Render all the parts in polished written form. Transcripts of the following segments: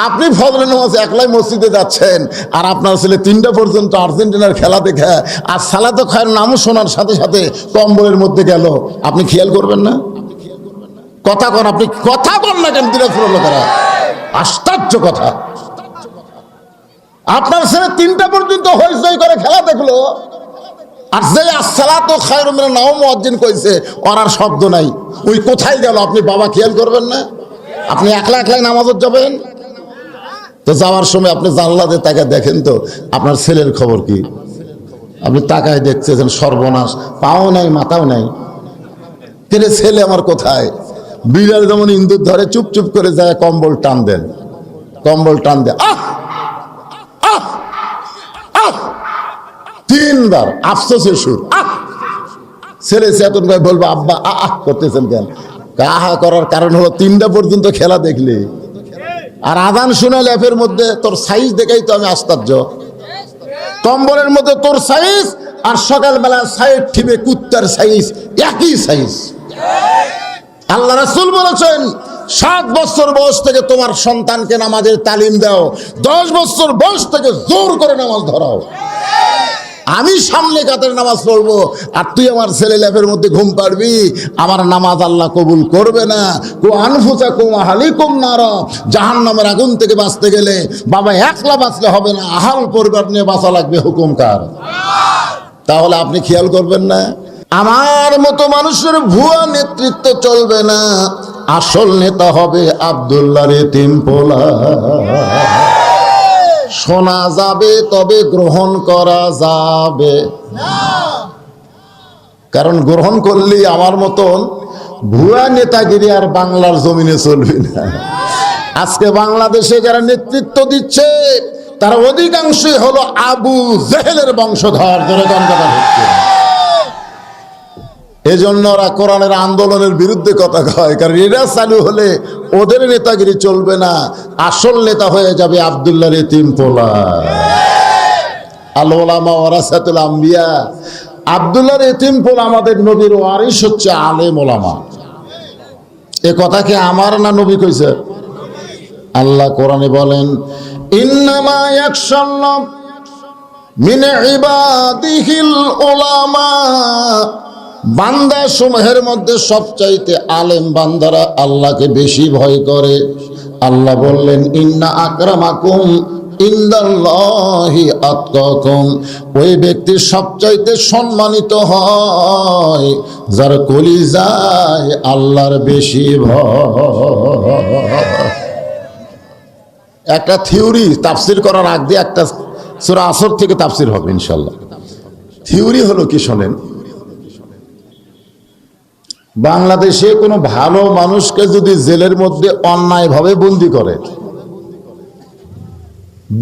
আপনি ফজরের নামাজ একলাই মসজিদে যাচ্ছেন, আর আপনার ছেলে 3টা পর্যন্ত আর্জেন্টিনার খেলা দেখে আর সালাতে খায়ের নামও শোনার সাথে সাথে কম্বলের মধ্যে গেল, আপনি খেয়াল করবেন না? কথা কন, আপনি কথা বল না কেন? দিনাজপুরের লোকেরা আশ্চর্য কথা। আপনার ছেলে 3টা পর্যন্ত হইচই করে খেলা দেখলো, আর যে আসসালাতু খায়রুম মিনান নাওম মুয়াজ্জিন কইছে ওর আর শব্দ নাই, ওই কোথায় গেল? আপনি বাবা খেয়াল করবেন না? আপনি একলা একলাই নামাজত যাবেন তো, যাওয়ার সময় আপনি জানলা দিয়ে তাকায় দেখেন তো আপনার ছেলের খবর কি। আপনি তাকায় দেখছেন সর্বনাশ, পাও নাই মাথাও নাই, কিন্তু ছেলে আমার কোথায়? বিড়াল যেমন ইন্দুর ধরে চুপ চুপ করে যায়, কম্বল টান দেন, কম্বল টান দেন, আহ আহ আহ 3বার আফসোসের সুর, আহ। ছেলে চেতন ভাই বলবো আব্বা আহ করতেছেন কেন? আহা করার কারণ হলো 3টা পর্যন্ত খেলা দেখলে আর আজান শুনে ল্যাপের মধ্যে তোর সাইজ দেখাই তো আমি আশ্চর্য। কম্বলের মধ্যে তোর সাইজ আর সকালবেলা সাইড ঠিবে কুত্তার সাইজ, একই সাইজ। আল্লাহ রাসূল বলেছেন 7 বছর বয়স থেকে তোমার সন্তানকে নামাজের তালিম দাও, 10 বছর বয়স থেকে জোর করে নামাজ ধরাও। আমি সামনে কাতের নামাজ পড়বো আর তুই আমার ছেলে ল্যাপের মধ্যে ঘুম পাড়বি, আমার নামাজ আল্লাহ কবুল করবে না। কো আনফুসাকুম আহলিকুম নার, জাহান্নামের আগুন থেকে বাঁচতে গেলে বাবা একলা বাঁচলে হবে না, আহাল পরিবার নিয়ে বাঁচা লাগবে। হুকুম কার? তাহলে আপনি খেয়াল করবেন না? আমার মতো মানুষের ভুয়া নেতৃত্ব চলবে না, আসল নেতা হবে আব্দুল্লাহর এতিম পোলা। শোনা যাবে তবে গ্রহণ করা যাবে না, কারণ গ্রহণ করলে আমার মতন ভুয়া নেতাগিরি আর বাংলার জমিনে চলবে না। আজকে বাংলাদেশে যারা নেতৃত্ব দিচ্ছে তারা অধিকাংশই হলো আবু জেহেলের বংশধর। এজন্য ওরা কোরআনের আন্দোলনের বিরুদ্ধে কথা কয়, কারণ এরা চালু হলে ওদের নেতাগিরি চলবে না, আসল নেতা হয়ে যাবে আব্দুল্লাহর এতিম পোলা। আল উলামা ওয়ারাসাতুল আম্বিয়া, আব্দুল্লাহর এতিম পোলা আমাদের নবীর ওয়ারিস হচ্ছে আলেম ওলামা। এ কথা কি আমার না নবী কইছে? আল্লাহ কোরআনে বলেন ইন্নামা ইয়াখশাল্লাহ মিন ইবাদিহিল উলামা, বান্দা সমূহের মধ্যে সবচাইতে আলেম বান্দারা আল্লাহকে বেশি ভয় করে। আল্লাহ বললেন ইন্না আকরামাকুম ইনদাল্লাহি আতকাকুম, ওই ব্যক্তি সবচাইতে সম্মানিত হয় যার কলিজায় আল্লাহর বেশি ভয়। একটা থিওরি তাফসির করার আগ দিয়ে একটা সূরা আসর থেকে তাফসির হবে ইনশাআল্লাহ। থিওরি হলো কি শোনেন, বাংলাদেশে কোনো ভালো মানুষকে যদি জেলের মধ্যে অন্যায়ভাবে বন্দী করে,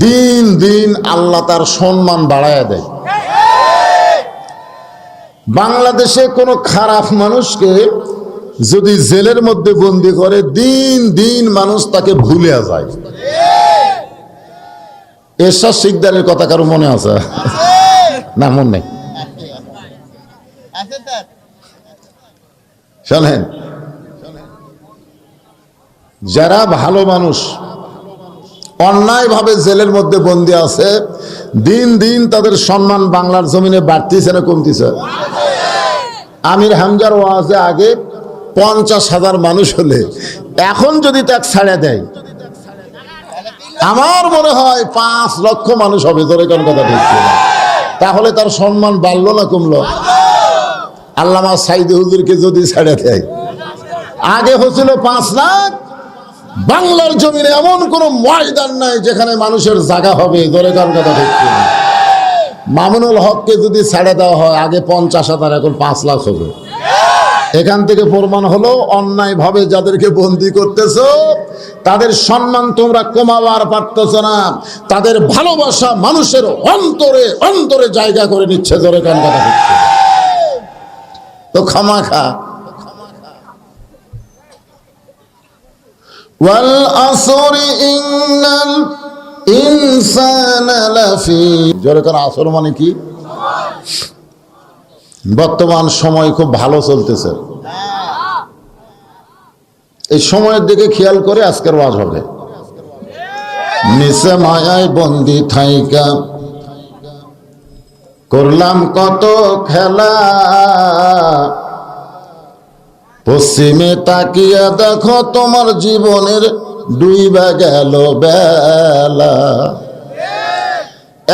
দিন দিন আল্লাহ তার সম্মান বাড়ায় দেয়। বাংলাদেশে কোনো খারাপ মানুষকে যদি জেলের মধ্যে বন্দী করে, দিন দিন মানুষ তাকে ভুলে যায়। এরশাদ শিকদারের কথা কারো মনে আছে না? মনে নেই? শোনেন, যারা ভালো মানুষ অন্যায়ভাবে জেলের মধ্যে বন্দী আছে, দিন দিন তাদের সম্মান বাংলার জমিনে বাড়তিছে না কমতিছে? আমির হামজার ওয়াজে আগে 50,000 মানুষ হলে এখন যদি তাকে ছাড়া দেয়, আমার মনে হয় 5 লক্ষ মানুষ হবে। ধরে কোন কথা ঠিক? তাহলে তার সম্মান বাড়লো না কমলো? আল্লামা সাইদি হুজুরকে যদি ছেড়ে দেয়, আগে হচ্ছিল 5 লাখ, বাংলার জমিনে এমন কোন ময়দান নাই যেখানে মানুষের জায়গা হবে। ধরে কোন কথা ঠিক? মামুনুল হককে যদি ছেড়ে দেওয়া হয়, আগে 50,000, এখন 5 লাখ হবে। এখান থেকে প্রমাণ হলো অন্যায় ভাবে যাদেরকে বন্দী করতেছো তাদের সম্মান তোমরা কমাবার পারতেছ না, তাদের ভালোবাসা মানুষের অন্তরে অন্তরে জায়গা করে নিচ্ছে। ধরে কোন কথা ঠিক? তো খামাখা ওয়াল আসরি ইন্নাল ইনসানা লাফি, জোরে কোন আসর মানে কি? বর্তমান সময় খুব ভালো চলতেছে, এই সময়ের দিকে খেয়াল করে আজকের ওয়াজ হবে। নিচে মায়ায় বন্দি থাইকা করলাম কত খেলা, পশ্চিমে তাকিয়া দেখো তোমার জীবনের ডুইবা গেল বেলা।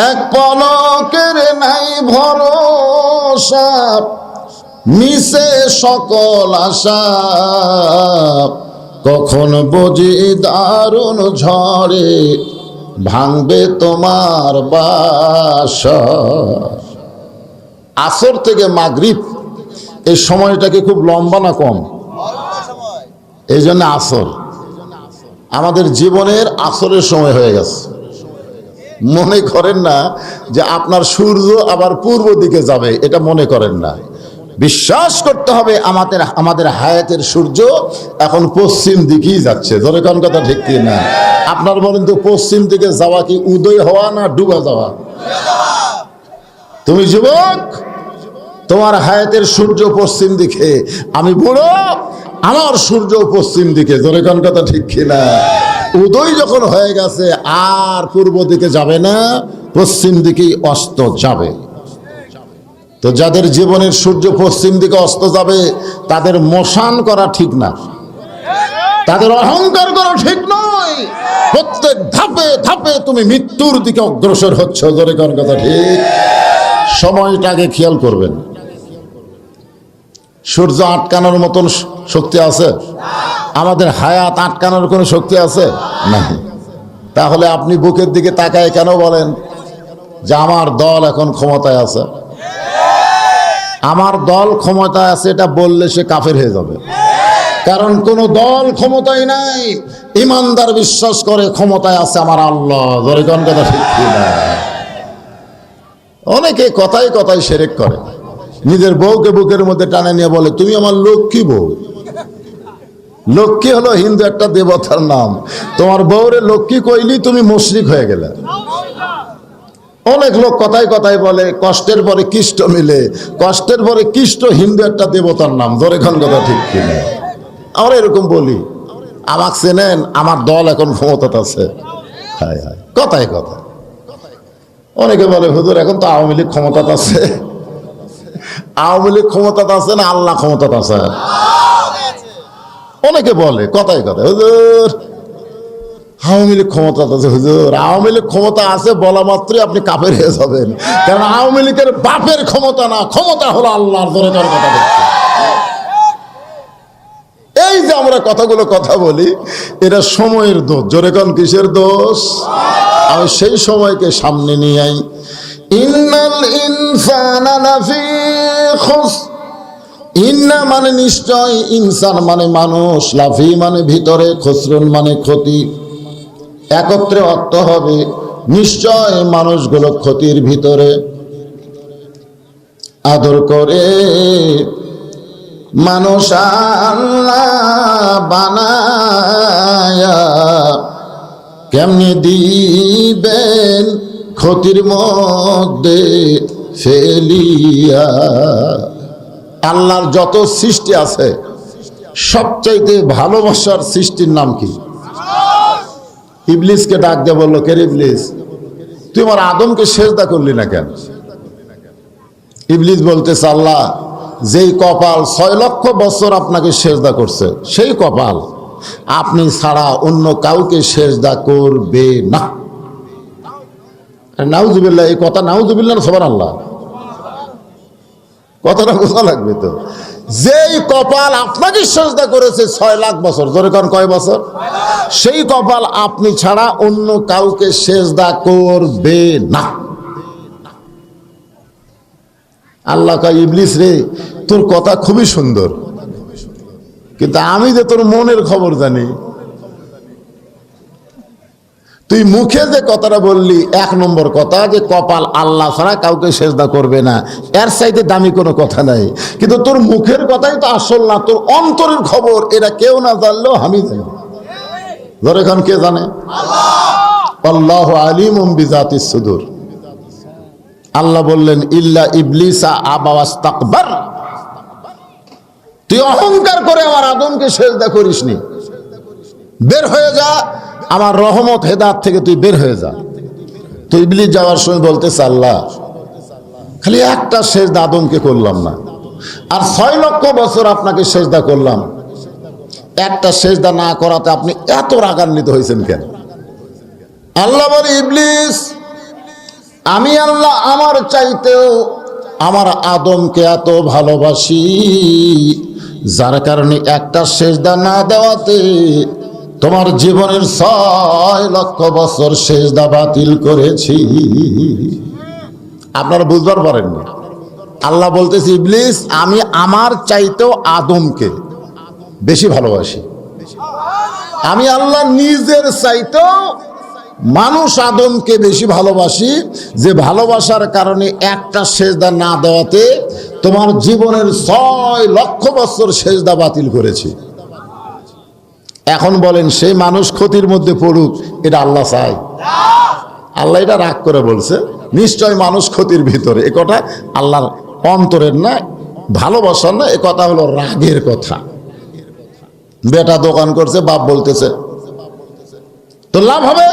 এক পলকের নাই ভরসা, মিশে সকল আশা, কখন বুঝি দারুণ ঝড়ে ভাঙবে তোমার বাসা। আসর থেকে মাগরিব এই সময়টাকে খুব লম্বা না কম? এই জন্য আসর আমাদের জীবনের আসরের সময় হয়ে গেছে। মনে করেন না যে আপনার সূর্য আবার পূর্ব দিকে যাবে, এটা মনে করেন না। বিশ্বাস করতে হবে আমাদের হায়াতের সূর্য এখন পশ্চিম দিকেই যাচ্ছে। ধরে কোন কথা ঠিক কি না? আপনার বলেন তো, পশ্চিম দিকে যাওয়া কি উদয় হওয়া না ডুবা যাওয়া? তুমি যুবক, তোমার হায়াতের সূর্য পশ্চিম দিকে, আমি বুড়ো, আমার সূর্য পশ্চিম দিকে। ধরে কোন কথা ঠিক কি না? উদয় যখন হয়ে গেছে আর পূর্ব দিকে যাবে না, পশ্চিম দিকেই অস্ত যাবে। তো যাদের জীবনের সূর্য পশ্চিম দিকে অস্ত যাবে তাদের মোশান করা ঠিক না, তাদের অহংকার করা ঠিক নয়। প্রত্যেক ধাপে ধাপে তুমি মৃত্যুর দিকে অগ্রসর হচ্ছ। ধরে কোন কথা ঠিক? সময়টাকে খেয়াল করবেন। সূর্য আটকানোর মতন শক্তি আছে? আমাদের হায়াত আটকানোর কোনো শক্তি আছে না। তাহলে আপনি বুকের দিকে তাকায় কেন বলেন যে আমার দল এখন ক্ষমতায় আছে? আমার দল ক্ষমতায় আছে এটা বললে সে কাফের হয়ে যাবে। কারণ কোন দল ক্ষমতায় নাই। ইমানদার বিশ্বাস করে ক্ষমতায় আছে আমার আল্লাহ। ধরে কোন কথা ঠিক না? অনেকে কথায় কথায় শিরক করে, নিজের বউকে বুকের মধ্যে টানে নিয়ে বলে তুমি আমার লক্ষ্মী বউ। লক্ষ্মী হলো হিন্দু একটা দেবতার নাম। তোমার বউরে লক্ষ্মী কইলি তুমি মুশরিক হয়ে গেলে। অনেক লোক কথায় কথায় বলে কষ্টের পরে কৃষ্ট মিলে। কষ্টের পরে কৃষ্ট হিন্দু একটা দেবতার নাম। ধরে কোন কথা ঠিক কিনা? আমরা এরকম বলি। আমাকে চেনেন, আমার দল এখন ক্ষমতাতে আছে। হায় হায়, কথায় কথা। অনেকে বলে হুজুর এখন তো আওয়ামী লীগ ক্ষমতাতে আছে। আওয়ামী লীগ ক্ষমতাতে আছে না আল্লাহ ক্ষমতাতে আছে? অনেকে বলে কথায় কথায় হুজুর আওয়ামী লীগ ক্ষমতা আছে। হুজুর আওয়ামী লীগ ক্ষমতা আছে বলা মাত্রই আপনি কাফের হয়ে যাবেন। কারণ আওয়ামী লীগের বাপের ক্ষমতা না, ক্ষমতা হলো আল্লাহর। ধরে তার কথা বলছে। এই যে আমরা কথাগুলো কথা বলি, এটা সময়ের দোষ। জোরে কোন কিসের দোষ? আমি সেই সময়কে সামনে নিয়ে আই। ইন্নাল ইনসানা লাফি খুসর, ইন্না মানে নিশ্চয়, ইনসান মানে মানুষ, লাফি মানে ভিতরে, খুসরুন মানে ক্ষতি। একত্রে অর্থ হবে নিশ্চয় মানুষগুলো ক্ষতির ভিতরে। আদর করে মানুষ আল্লাহ বানায়া কেমনে দিবেন ক্ষতির মধ্যে ফেলিয়া। আল্লাহর যত সৃষ্টি আছে সবচাইতে ভালোবাসার সৃষ্টির নাম কি? ইবলিসকে ডাক দিয়ে বললো, কে ইবলিস, তুই আমার আদমকে সেজদা করলি না কেন? ইবলিস বলতেছে, আল্লাহ যেই কপাল 6 লক্ষ বছর আপনাকে সেজদা করছে, সেই কপাল আপনি ছাড়া অন্য কাউকে সেজদা করবে না। নাউজুবিল্লাহ, এই কথা নাউজুবিল্লাহ না সুবহানাল্লাহ? কথাটা বোঝা লাগবে তো। যেই কপাল আপনাকে সেজদা করেছে 6 লাখ বছর, ধরে কোন কয় বছর, সেই কপাল আপনি ছাড়া অন্য কাউকে সেজদা করবে না। আল্লাহ কয়, ইবলিস রে তোর কথা খুবই সুন্দর, কিন্তু আমি যে তোর মনের খবর জানি। তুই মুখে যে কথাটা বললি 1 নম্বর কথা, যে কপাল আল্লাহ ছাড়া কাউকে সেজদা করবে না, এর চাইতে দামি কোনো কথা নাই। কিন্তু তোর মুখের কথাই তো আসল না, তোর অন্তরের খবর এটা কেউ না জানলেও আমি জানি। ধরে এখন কে জানে? আল্লাহু আলিমুম বিজাতিস সুদূর। আল্লাহ বললেন, ইল্লা ইবলিসা আবা ওয়াস্তাকবার, তুই অহংকার করে আমার আদমকে সেজদা করিসনি, বের হয়ে যা, আমার রহমত হেদায়েত থেকে তুই বের হয়ে যা। তো ইবলিস যাওয়ার সময় বলতেছে, আল্লাহ খালি একটা সেজদা আদমকে করলাম না, আর 6 লক্ষ বছর আপনাকে সেজদা করলাম, একটা সেজদা না করাতে আপনি এত রাগান্বিত হয়েছেন কেন? আল্লাহ বলে, ইবলিস আমি আল্লাহ আমার চাইতেও আমার আদমকে এত ভালোবাসি, যার কারণে একটা সেজদা না দেওয়াতে তোমার জীবনের 6 লক্ষ বছর সেজদা বাতিল করেছি। আপনারা বুঝবার পারেননি। আল্লাহ বলতেছে, ইবলিস আমি আমার চাইতেও আদমকে বেশি ভালোবাসি। আমি আল্লাহ নিজের চাইতেও মানুষ আদমকে বেশি ভালোবাসি, যে ভালোবাসার কারণে একটা সেজদা না দেওয়াতে তোমার জীবনের 6 লক্ষ বছর সেজদা বাতিল করেছি। এখন বলেন, সেই মানুষ ক্ষতির মধ্যে পড়ুক, এটা আল্লাহ চায়? আল্লাহ এটা রাগ করে বলছে, নিশ্চয় মানুষ ক্ষতির ভিতরে। এ কথা আল্লাহর অন্তরের না, ভালোবাসার না, এ কথা হলো রাগের কথা। বেটা দোকান করছে, বাপ বলতেছে তো লাভ হবে,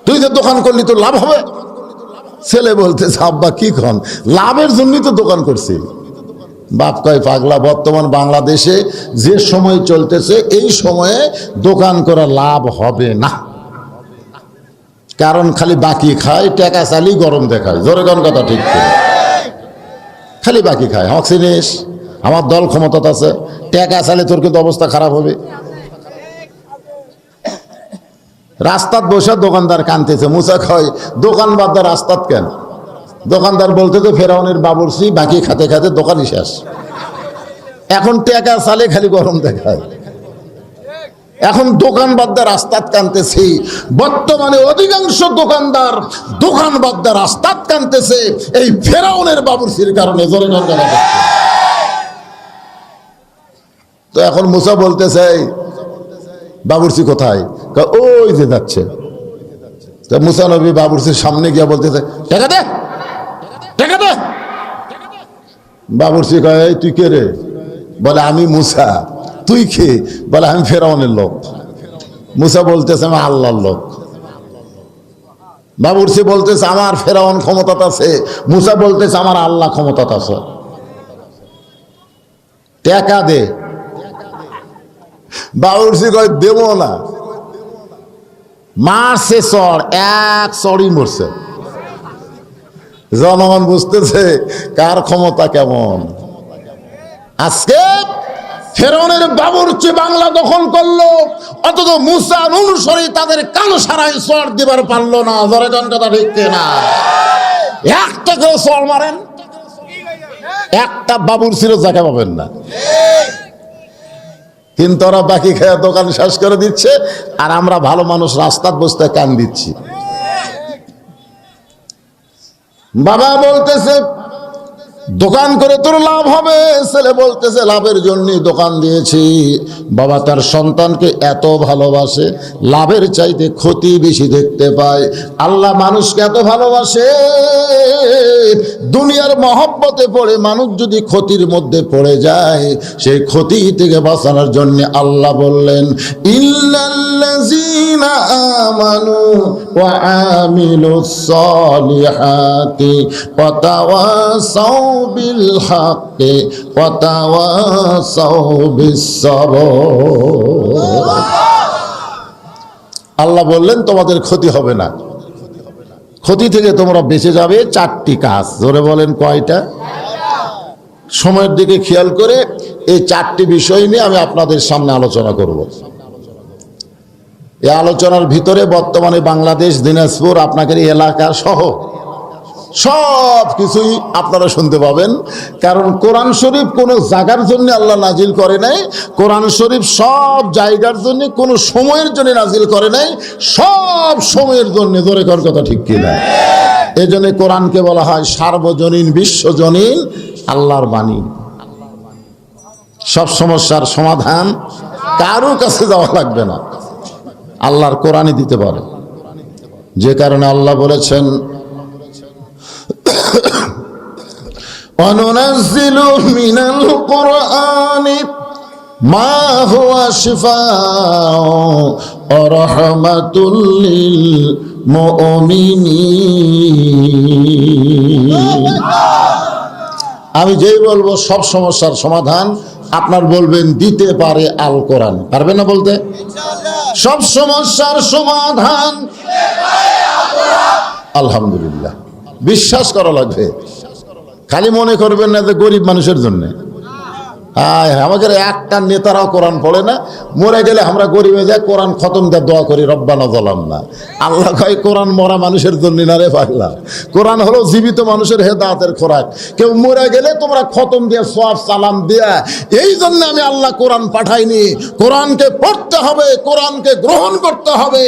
তুই যে দোকান করলি তো লাভ হবে। ছেলে বলতেছে, আব্বা কি কন, লাভের জন্যই তো দোকান করছি। বাপ কয়, পাগলা, বর্তমান বাংলাদেশে যে সময় চলতেছে এই সময়ে দোকান করা লাভ হবে না, কারণ খালি বাকি খায়, টাকা চালি গরম দেখায়। জোরে কোন কথা ঠিক করে, খালি বাকি খায়। হক চিনিস, আমার দল ক্ষমতা আছে, টাকা চালে তোর কিন্তু অবস্থা খারাপ হবে। রাস্তাত বসে দোকানদার কানতেছে, মুসা কয় দোকান বাদ দা রাস্তাত কেন? দোকানদার বলতে তো ফেরাউনের বাবুর্চি, বাকি খাতে খাতে দোকানই শেষ। এখন টাকা চালে খালি গরম দেখায়। এখন দোকান বাদ দা রাস্তাত কানতেছি। বর্তমানে অধিকাংশ দোকানদার দোকান বাদ দা রাস্তাত কানতেছে এই ফেরাউনের বাবুর্চির কারণে। জোরে নন্দনা করছে। তো এখন মুসা বলতেছে, বাবুর্চি কোথায়? ওই যে যাচ্ছে। তো মুসা নবী বাবুর্চির সামনে গিয়া বলতেছে, টাকা দে, টাকা দে। বাবুর্চি কয়, তুই কে রে? বলে, আমি মুসা। তুই কে? বলে, আমি ফেরাউনের লোক। মুসা বলতেছে, আমি আল্লাহর লোক। বাবুর্চি বলতেছে, আমার ফেরাউন ক্ষমতা আছে। মুসা বলতেছে, আমার আল্লাহ ক্ষমতা আছে। টাকা দে। বাবুর্চি কয়, দেব না। মারছে চড়, এক চড়ই মরছে। জনগণ বুঝতেছে কার ক্ষমতা কেমন। আজকে ফেরাউনের বাবুর্চি বাংলা দখল করলো, অথচ মুসার অনুসারী তাদের কান সারাই চড় দিবার পারলো না। জোরে কোন কথা ঠিক না? একটা করে চড় মারেন, একটা বাবুর্চিরও জায়গা পাবেন না। কিন্তু ওরা বাকি খেয়ে দোকান শেষ করে দিচ্ছে, আর আমরা ভালো মানুষ রাস্তায় বসতে কান দিচ্ছি। বাবা বলতেছে দোকান করে তোর লাভ হবে, ছেলে বলতেছে লাভের জন্যই দোকান দিয়েছি। বাবা তার সন্তানকে এত ভালোবাসে, লাভের চাইতে ক্ষতি বেশি দেখতে পায়। আল্লাহ মানুষকে এত ভালোবাসে, দুনিয়ার মহব্বতে পড়ে মানুষ যদি ক্ষতির মধ্যে পড়ে যায়, সেই ক্ষতি থেকে বাঁচানোর জন্য আল্লাহ বললেন, ইল্লাল্লাযীনা আমানু ওয়া আমিলুস সালিহাতি ওয়া তাওয়াসাউ বিল হাক্কি ওয়া তাওয়াসাউ বিস সাবর। আল্লাহ বললেন তোমাদের ক্ষতি হবে না, ক্ষতি থেকে তোমরা বেঁচে যাবে 4টি কাজ। জোরে বলেন, কয়টা? সময়ের দিকে খেয়াল করে এই 4টি বিষয় নিয়ে আমি আপনাদের সামনে আলোচনা করব। এই আলোচনার ভিতরে বর্তমানে বাংলাদেশ, দিনাজপুর, আপনাদের এলাকা সহ সব কিছুই আপনারা শুনতে পাবেন। কারণ কোরআন শরীফ কোনো জায়গার জন্য আল্লাহ নাজিল করে নাই, কোরআন শরীফ সব জায়গার জন্য, কোনো সময়ের জন্য নাজিল করে নাই, সব সময়ের জন্য। জোরে কর কথা ঠিক কিনা? এই জন্য কোরআনকে বলা হয় সার্বজনীন, বিশ্বজনীন আল্লাহর বাণী। সব সমস্যার সমাধান কারো কাছে যাওয়া লাগবে না, আল্লাহর কোরআনই দিতে পারে। যে কারণে আল্লাহ বলেছেন, অনুনাজ্জিলু মিনাল কুরআনি মা হুয়া শিফাউ ওয়া রাহমাতুল লিল মুমিনিন। আমি যেই বলবো সব সমস্যার সমাধান আপনার বলবেন দিতে পারে আল কোরআন। পারবে না বলতে? সব সমস্যার সমাধান আলহামদুলিল্লাহ। বিশ্বাস করা লাগবে, খালি মনে করবেন না যে গরিব মানুষের জন্য। আমাদের একটা নেতারাও কোরআন পড়ে না, মরে গেলে আমরা গরিব হয়ে যাই, কোরআন খতম দিয়ে দোয়া করি রব্বানা যালামনা। আল্লাহ কয় কোরআন মরা মানুষের জন্য না রে পাগলা, কোরআন হলো জীবিত মানুষের হেদায়েতের খোরাক। কেউ মরে গেলে তোমরা খতম দিয়ে সওয়াব সালাম দিয়া, এই জন্য আমি আল্লাহ কোরআন পাঠাইনি। কোরআনকে পড়তে হবে, কোরআনকে গ্রহণ করতে হবে,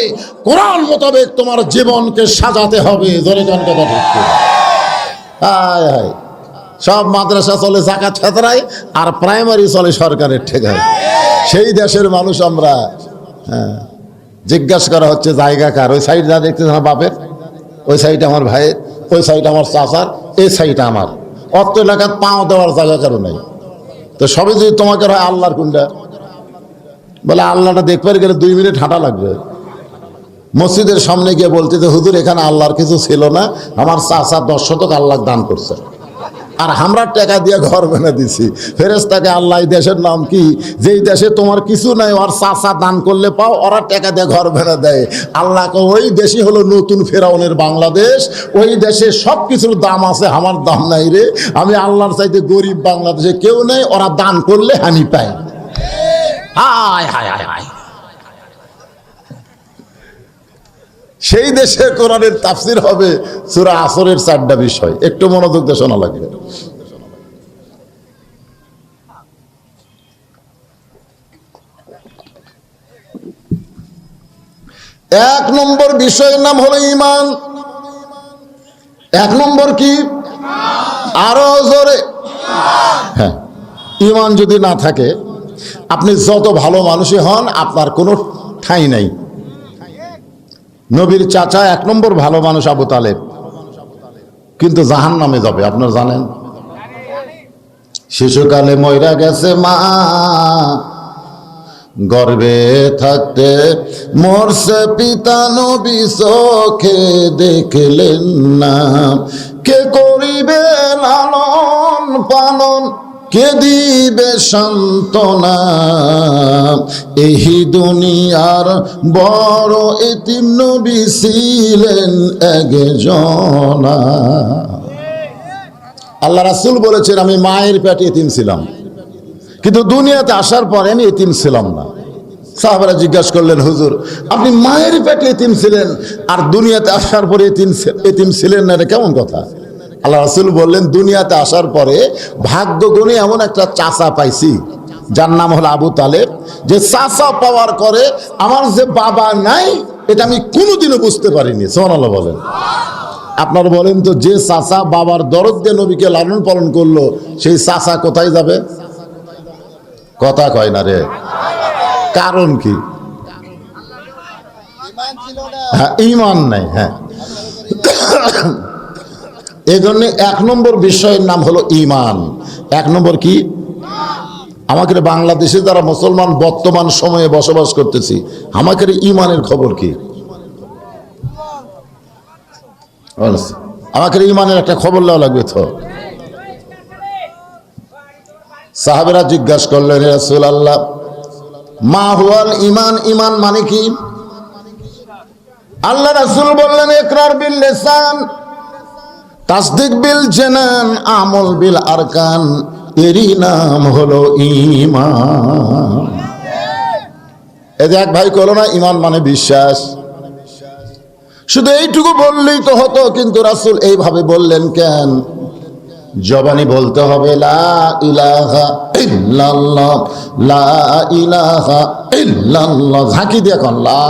কোরআন মোতাবেক তোমার জীবনকে সাজাতে হবে। জোরে গান কথা ঠিক। হায় হায়, সব মাদ্রাসা চলে জাকাত ফেতরায়, আর প্রাইমারি চলে সরকারের ঠেকায়। সেই দেশের মানুষ আমরা। জিজ্ঞাসা করা হচ্ছে জায়গা কার? ওই সাইড যা দেখতেছেন আমার বাপের, ওই সাইড আমার ভাইয়ের, ওই সাইড আমার চাচার, এই সাইড আমার। অত এলাকার পাও দেওয়ার জায়গা কারো নাই। তো সবে যদি তোমাকে হয় আল্লাহর কোনটা? বলে আল্লাহটা দেখবার গেলে 2 মিনিট হাঁটা লাগবে। মসজিদের সামনে গিয়ে বলতে যে হুজুর এখানে আল্লাহর কিছু ছিল না, আমার চাচা 10 শতক আল্লাহ দান করছে, আর আমরা টাকা দিয়ে ঘর বানা দিছি। ফেরেশতাকে আল্লাহ দেশের নাম কি? যেই দেশে তোমার কিছু নাই, ওর চাচা দান করলে পাও, ওরা টাকা দিয়ে ঘর বানা দেয়। আল্লাহকে ওই দেশই হলো নতুন ফেরাউনের বাংলাদেশ। ওই দেশে সব কিছুর দাম আছে, আমার দাম নাই রে। আমি আল্লাহর চাইতে গরিব বাংলাদেশে কেউ নেই, ওরা দান করলে আমি পাই। হায় হায় হায় হায়। সেই দেশে কোরআনের তাফসির হবে সূরা আসরের 4টা বিষয়। একটু মনোযোগ দিয়ে শোনা লাগবে। এক নম্বর বিষয়ের নাম হলো ঈমান। 1 নম্বর কি? আরো জোরে। হ্যাঁ, ঈমান যদি না থাকে আপনি যত ভালো মানুষই হন, আপনার কোনো ঠাঁই নাই। নবীর চাচা 1 নম্বর ভালো মানুষ আবু তালেব, কিন্তু জাহান্নামে যাবে, আপনারা জানেন। শিশুকালে মইরা গেছে মা, গর্ভে থাকতে মরছে পিতা, নবী চোখে দেখলেন না। কে করিবে লালন পালন, কে দিবে সান্ত্বনা, এই দুনিয়ার বড় এতিম নবী ছিলেন একজনা। আল্লাহ রাসূল বলেছেন আমি মায়ের পেটে এতিম ছিলাম, কিন্তু দুনিয়াতে আসার পরে আমি এতিম ছিলাম না। সাহাবারা জিজ্ঞাসা করলেন হুজুর আপনি মায়ের পেটে এতিম ছিলেন আর দুনিয়াতে আসার পরে এতিম ছিলেন না, এটা কেমন কথা? আল্লাহ রাসূল বললেন দুনিয়াতে আসার পরে ভাগ্য গুণে এমন একটা চাচা পাইছি যার নাম হলো আবু তালেব, যে চাচা পাওয়ার করে আমার যে বাবা নাই এটা আমি কোনোদিনও বুঝতে পারিনি। সুবহানাল্লাহ বলেন। আপনারা বলেন তো, যে চাচা বাবার দরদ দিয়ে নবীকে লালন পালন করলো, সেই চাচা কোথায় যাবে? কথা কয় না রে। কারণ কি? হ্যাঁ, ঈমান নাই। হ্যাঁ, এই জন্য 1 নম্বর বিষয়ের নাম হলো ঈমান। 1 নম্বর কি? আমাদের বাংলাদেশে যারা মুসলমান বর্তমান সময়ে বসবাস করতেছি, আমাদের ঈমানের খবর কি? আমাদের ঈমানের একটা খবর নেওয়া লাগবে তো। সাহাবেরা জিজ্ঞাসা করলেন হে রাসূলুল্লাহ মা হুয়াল ঈমান, ঈমান মানে কি? আল্লাহ রাসূল বললেন ইকরার বিল লিসান, তাসদিক বিল জানান, আমল বিল আরকান, এরই নাম হলো ঈমান। এই যে এক ভাই কইলো না ঈমান মানে বিশ্বাস, শুধু এইটুকু বললেই তো হতো, কিন্তু রাসূল এইভাবে বললেন কেন? জবানি বলতে হবে লা ইলাহা ইল্লাল্লাহ, লা ইলাহা ইল্লাল্লাহ, ঝাঁকি দিয়ে কোন লা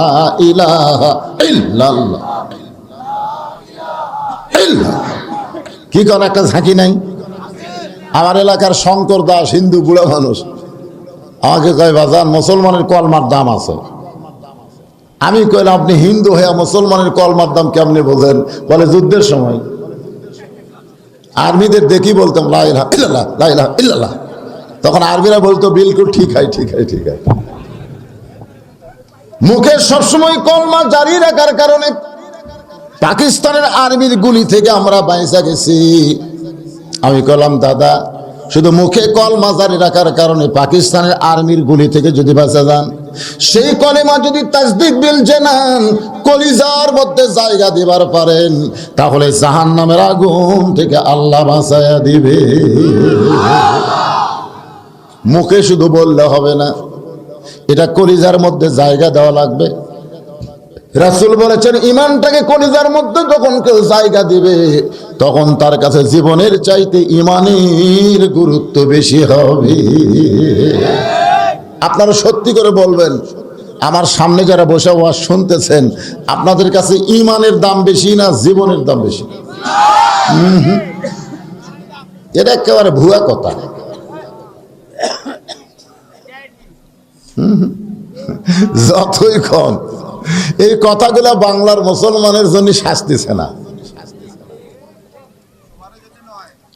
ইলাহা ইল্লাল্লাহ। কি কোন একটা ঝাঁকি নাই? আমার এলাকার শঙ্কর দাস হিন্দু বুড়া মানুষ আমাকে কয় বাজান মুসলমানের কলমার দাম আছে। আমি কইলাম আপনি হিন্দু হয়ে মুসলমানের কলমার দাম কেমনে বোঝেন? বলে যুদ্ধের সময় আর্মিদের দেখি বলতাম লা ইলাহা ইল্লাল্লাহ, লা ইলাহা ইল্লাল্লাহ, তখন আর্মিরা বলতো বিলকুল ঠিক হয়, ঠিক হয়, ঠিক হয়। মুখে সবসময় কলমা জারি রাখার কারণে পাকিস্তানের আর্মির গুলি থেকে আমরা বাইসা গেছি। আমি কলাম দাদা, শুধু মুখে কলমা জারি রাখার কারণে পাকিস্তানের আর্মির গুলি থেকে যদি বাঁচা যান, সেই কলেমা যদি তাসদিক বিল জানান কলিজার মধ্যে জায়গা দিবার পারেন, তাহলে জাহান্নামের আগুন থেকে আল্লাহ বাঁচায়া দিবে। মুখে শুধু বললে হবে না, এটা কলিজার মধ্যে জায়গা দেওয়া লাগবে। রাসূল বলেছেন, ইমানটাকে কলিজার মধ্যে যখন কেউ জায়গা দিবে, তখন তার কাছে জীবনের চাইতে ইমানের গুরুত্ব বেশি হবে। আপনারা সত্যি করে বলবেন, আমার সামনে যারা বসে ওয়াজ শুনতেছেন, আপনাদের কাছে ইমানের দাম বেশি না জীবনের দাম বেশি? এটা একেবারে ভুয়া কথা। যতই কম এই কথাগুলা বাংলার মুসলমানের জন্য শাস্তিছে না।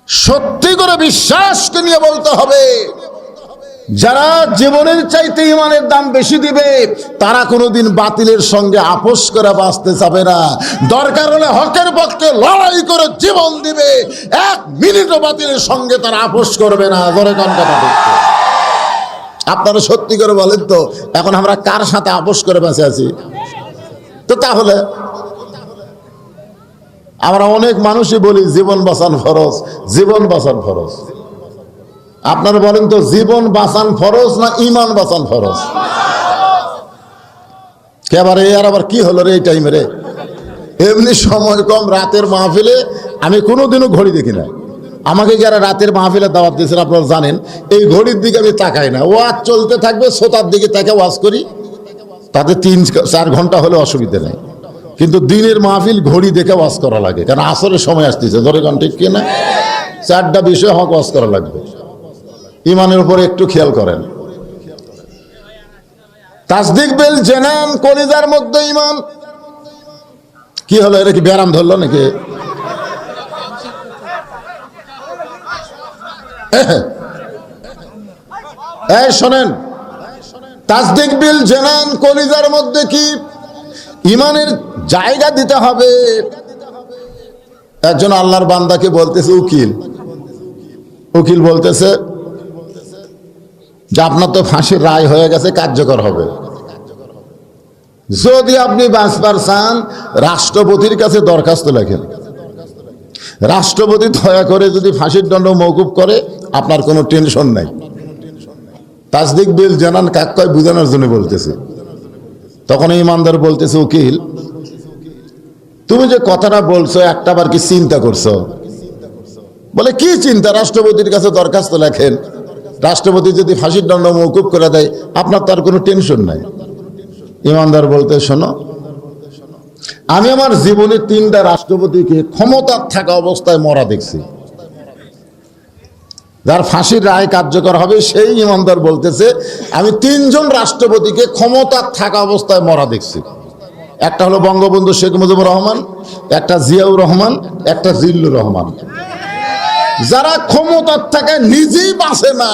সত্যি করে বিশ্বাসকে নিয়ে বলতে হবে, যারা জীবনের চাইতে ইমানের দাম বেশি দিবে, তারা কোনোদিন বাতিলের সঙ্গে আপোষ করে বাঁচতে যাবে না। দরকার হলে হকের পক্ষে লড়াই করে জীবন দিবে, 1 মিনিটও বাতিলের সঙ্গে তারা আপোষ করবে না। ধরে কোন কথা দেখতে আপনারা সত্যি করে বলেন তো, এখন আমরা কার সাথে আপোষ করে বেঁচে আছি? তো তাহলে আমরা অনেক মানুষই বলি জীবন বাঁচান ফরজ, জীবন বাঁচান ফরজ। আপনারা বলেন তো, জীবন বাঁচান ফরজ না ইমান বাঁচান ফরজ? কেবারে আর আবার কি হলো রে এই টাইমে রে? এমনি সময় কম, রাতের মাহফিলে আমি কোনোদিনও ঘড়ি দেখি না। আমাকে যারা রাতের মাহফিলে দাওয়াত দিয়েছেন আপনারা জানেন, এই ঘড়ির দিকে আমি তাকাই না। ওয়াজ চলতে থাকবে, শ্রোতার দিকে তাকে ওয়াজ করি, তাতে 3-4 ঘন্টা হলে অসুবিধা নেই। কিন্তু দিনের মাহফিল ঘড়ি দেখে ওয়াজ করা লাগে, কারণ আসরের সময় আসতেছে। ধরে কোন ঠিক কিনা? 4টা বিষয় হক ওয়াজ করা লাগবে। ইমানের উপরে একটু খেয়াল করেন। তাসদিক বিল জানান, কলিজার মধ্যে ইমান। কি হলো, এটা কি ব্যারাম ধরলো নাকি? এই শোনেন, তাসদিক বিল জানান, কলিজার মধ্যে কি ইমানের জায়গা দিতে হবে। একজন আল্লাহর বান্দাকে বলতেছে, উকিল বলতেছে যে আপনার তো ফাঁসির রায় হয়ে গেছে, কার্যকর হবে। যদি আপনি বাঁচবার চান, রাষ্ট্রপতির কাছে দরখাস্ত লেখেন। রাষ্ট্রপতি দয়া করে যদি ফাঁসির দণ্ড মওকুফ করে, আপনার কোনো টেনশন নাই। তাসদিক বিল জানান কাক কয় বুঝানোর জন্য বলতেছে। তখন ইমানদার বলতেছে, উকিল তুমি যে কথাটা বলছো, একটাবার কি চিন্তা করছো? বলে, কি চিন্তা? রাষ্ট্রপতির কাছে দরখাস্ত লেখেন, রাষ্ট্রপতি যদি ফাঁসির দণ্ড মওকুফ করে দেয়, আপনার তার কোনো টেনশন নাই। ইমানদার বলতে, শোনো, আমি আমার জীবনে 3টা রাষ্ট্রপতিকে ক্ষমতার থাকা অবস্থায় মরা দেখছি। যার ফাঁসির রায় কার্যকর হবে সেই ইমানদার বলতেছে, আমি 3 জন রাষ্ট্রপতিকে ক্ষমতার থাকা অবস্থায় মরা দেখছি। একটা হলো বঙ্গবন্ধু শেখ মুজিবুর রহমান, একটা জিয়াউর রহমান, একটা জিল্লুর রহমান। যারা ক্ষমতার থাকে নিজেই বাঁচে না,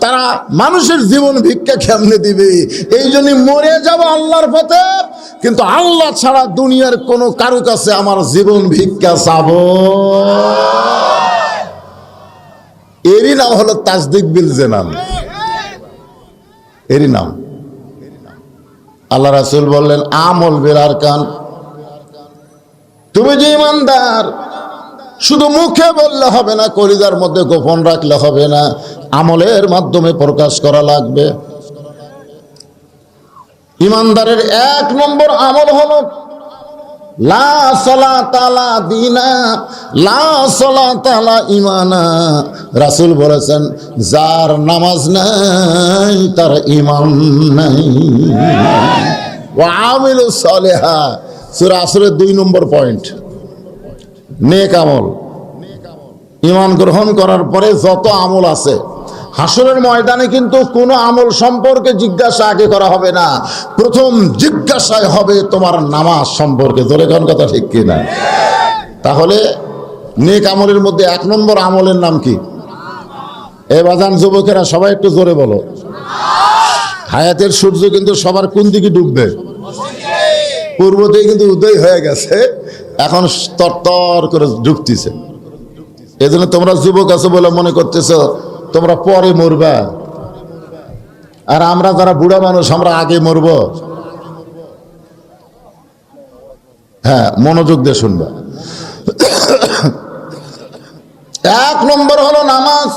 তারা মানুষের জীবন ভিক্ষা কেমনে দিবে? এই জন্য মরে যাব আল্লাহর পথে, কিন্তু আল্লাহ ছাড়া দুনিয়ার কোনো কারো কাছে আমার জীবন ভিক্ষা চাবো। এরই নাম হলো তাসদিক বিল জানান, এরই নাম। আল্লাহ রাসূল বললেন, আমল বিল আরকান। তুমি যে ইমানদার, শুধু মুখে বললে হবে না, কলিজার মধ্যে গোপন রাখলে হবে না, আমলের মাধ্যমে প্রকাশ করা লাগবে। ইমানদারের 1 নম্বর আমল হলো লা সালাতা লা দীনা, লা সালাতা লা ঈমানা। রাসূল বলেছেন, যার নামাজ নাই তার ঈমান নাই। ওয়া আমিলুস সালিহা, সূরা আসরের 2 নম্বর পয়েন্ট। নেক আমল, ঈমান গ্রহণ করার পরে যত আমল আছে, হাসরের ময়দানে কিন্তু কোনো আমল সম্পর্কে জিজ্ঞাসা আগে করা হবে না। প্রথম জিজ্ঞাসায় হবে তোমার নামাজ সম্পর্কে। জোরে কোন কথা ঠিক কিনা? তাহলে নেক আমলের মধ্যে 1 নম্বর আমলের নাম কি? এ বাজান যুবকেরা সবাই একটু জোরে বলো। হায়াতের সূর্য কিন্তু সবার কোন দিকে ডুববে? পূর্বতেই কিন্তু উদয় হয়ে গেছে, এখন তরতর করে ঢুকতেছে। এই জন্য তোমরা যুবক আছো বলে মনে করতেছ তোমরা পরে মরবা, আর আমরা যারা বুড়া মানুষ আমরা আগে মরব। হ্যাঁ, মনোযোগ দিয়ে শুনবা। এক নম্বর হলো নামাজ।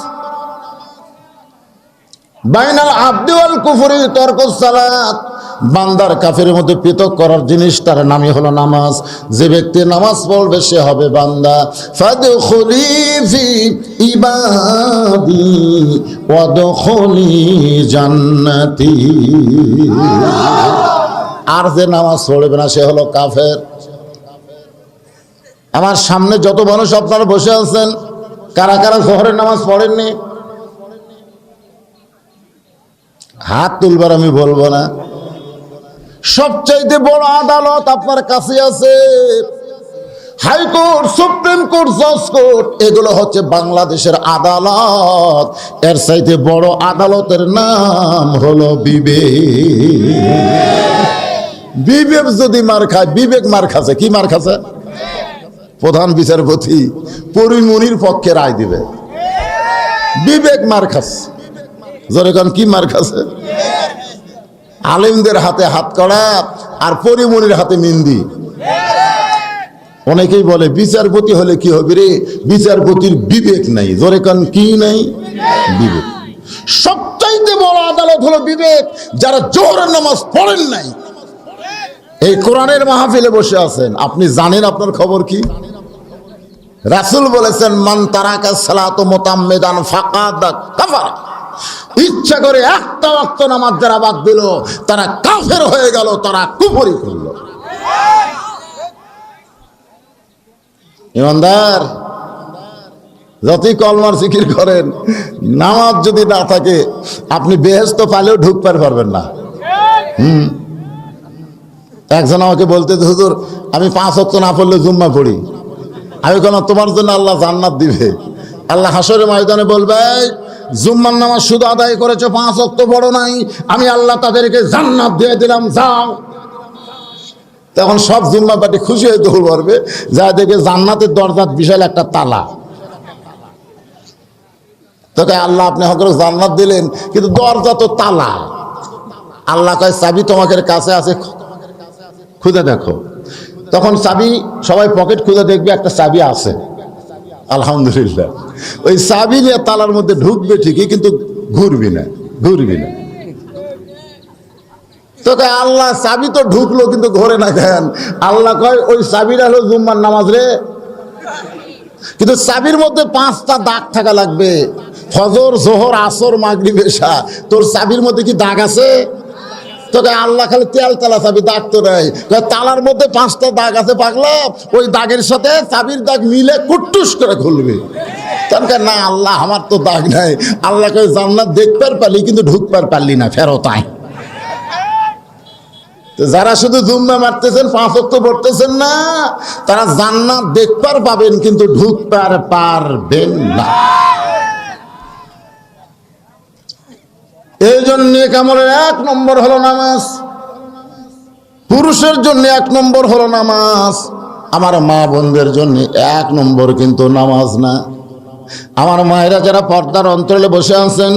বাইনাল আবদি ওয়াল কুফরি তরকুস সালাত, বান্দার কাফেরের মধ্যে পৃথক করার জিনিস তার নামই হলো নামাজ। যে ব্যক্তি নামাজ পড়বে সে হবে বান্দা। ফাদখুলি ফি ইবাদি ওয়াদখুলি জান্নাতি। আর যে নামাজ পড়বে না সে হলো কাফের। আমার সামনে যত মানুষ আপনারা বসে আছেন, কারা কারা জোহরের নামাজ পড়েননি? হাত তুলবার আমি বলবো না। সবচাইতে বড় আদালত আপনার কাছে আছে, হাইকোর্ট, সুপ্রিম কোর্ট, জজ কোর্ট, এগুলো হচ্ছে বাংলাদেশের আদালত। এর চাইতে বড় আদালতের নাম হলো বিবেক। বিবেক যদি মার খায়, বিবেক মার খাচ্ছে। কি মার খাচ্ছে? প্রধান বিচারপতি পরিমনির পক্ষে রায় দিবে, বিবেক মার খাচ্ছে। যেরকম কি মার খাচ্ছে? আলেমদের হাতে হাত কড়া আর পরিমনির হাতে মিন্দি। অনেকেই বলে বিচারপতি হলে কি হবে রে? বিচারপতির বিবেক নাই। যেরকম কি নাই? বিবেক। সবচাইতে বড় আদালত হলো বিবেক। যারা জোহরের নামাজ পড়েন নাই, এই কোরআনের মাহফিলে বসে আছেন, আপনি জানেন আপনার খবর কি? রাসূল বলেছেন, মান তারাকা সালাতু মুতাম্মিদান ফাকাদ কাফার। ইচ্ছা করে একটা ওয়াক্ত নামাজ যারা বাদ দিল তারা কাফের হয়ে গেল, তারা কুফরি করল। ইমানদার, যতই কলমার জিকির করেন, নামাজ যদি না থাকে আপনি বেহেশত পালেও ঢুকতে পারবেন না। একজন আমাকে বলতে, হুজুর আমি 5 ওয়াক্ত না পড়লে জুম্মা পড়ি। আমি কেন? তোমার জন্য আল্লাহ জান্নাত দিবে। আল্লাহ হাসরের ময়দানে বলবে, জুম্মার নামাজ শুধু আদায় করেছো, 5 ওয়াক্ত পড়ো নাই, আমি আল্লাহ তাদেরকে জান্নাত দিয়ে দিলাম, যাও। তখন সব জুম্মা পার্টি খুশি হয়ে দৌড় মারবে, যা দেখে জান্নাতের দরজার বিশাল একটা তালা। তোকে আল্লাহ আপনি হয়তো জান্নাত দিলেন, কিন্তু দরজা তো তালা। আল্লাহ কয় চাবি তোমাদের কাছে আছে, খুঁজে দেখো। তখন চাবি সবাই পকেট খুঁজে দেখবে, একটা চাবি আছে, আলহামদুলিল্লাহ। ওই চাবি নিয়ে তালার মধ্যে ঢুকবে ঠিকই, কিন্তু ঘুরবি না। তোকে আল্লাহ চাবি তো ঢুকলো কিন্তু ঘোরে না কেন? আল্লাহ কয় ওই চাবিটা হলো জুম্মার নামাজ রে, কিন্তু চাবির মধ্যে 5টা দাগ থাকা লাগবে। ফজর, জোহর, আসর, মাগরিব, এশা। তোর চাবির মধ্যে কি দাগ আছে? তোকে আল্লাহ খালি তেল তালা চাবি, দাগ তো নাই। তালার মধ্যে 5টা দাগ আছে পাগলা, ওই দাগের সাথে চাবির দাগ মিলে কুট্টুস করে খুলবে। তার না আল্লাহ আমার তো দাগ নাই। আল্লাহকে জান্নাত দেখবার পারলি কিন্তু ঢুকবার পারলি না, ফেরত আয়। যারা শুধু জুম্মা মারতেছেন, 5 ওয়াক্ত পড়তেছেন না, তারা জান্নাত দেখবার পাবেন কিন্তু ঢুকবার পারবেন না। এই জন্য নেক আমলের 1 নম্বর হলো নামাজ। পুরুষের জন্য 1 নম্বর হলো নামাজ। আমার মা বোনদের জন্য 1 নম্বর কিন্তু নামাজ না। আমার মায়েরা যারা পর্দার অন্তরালে বসে আছেন,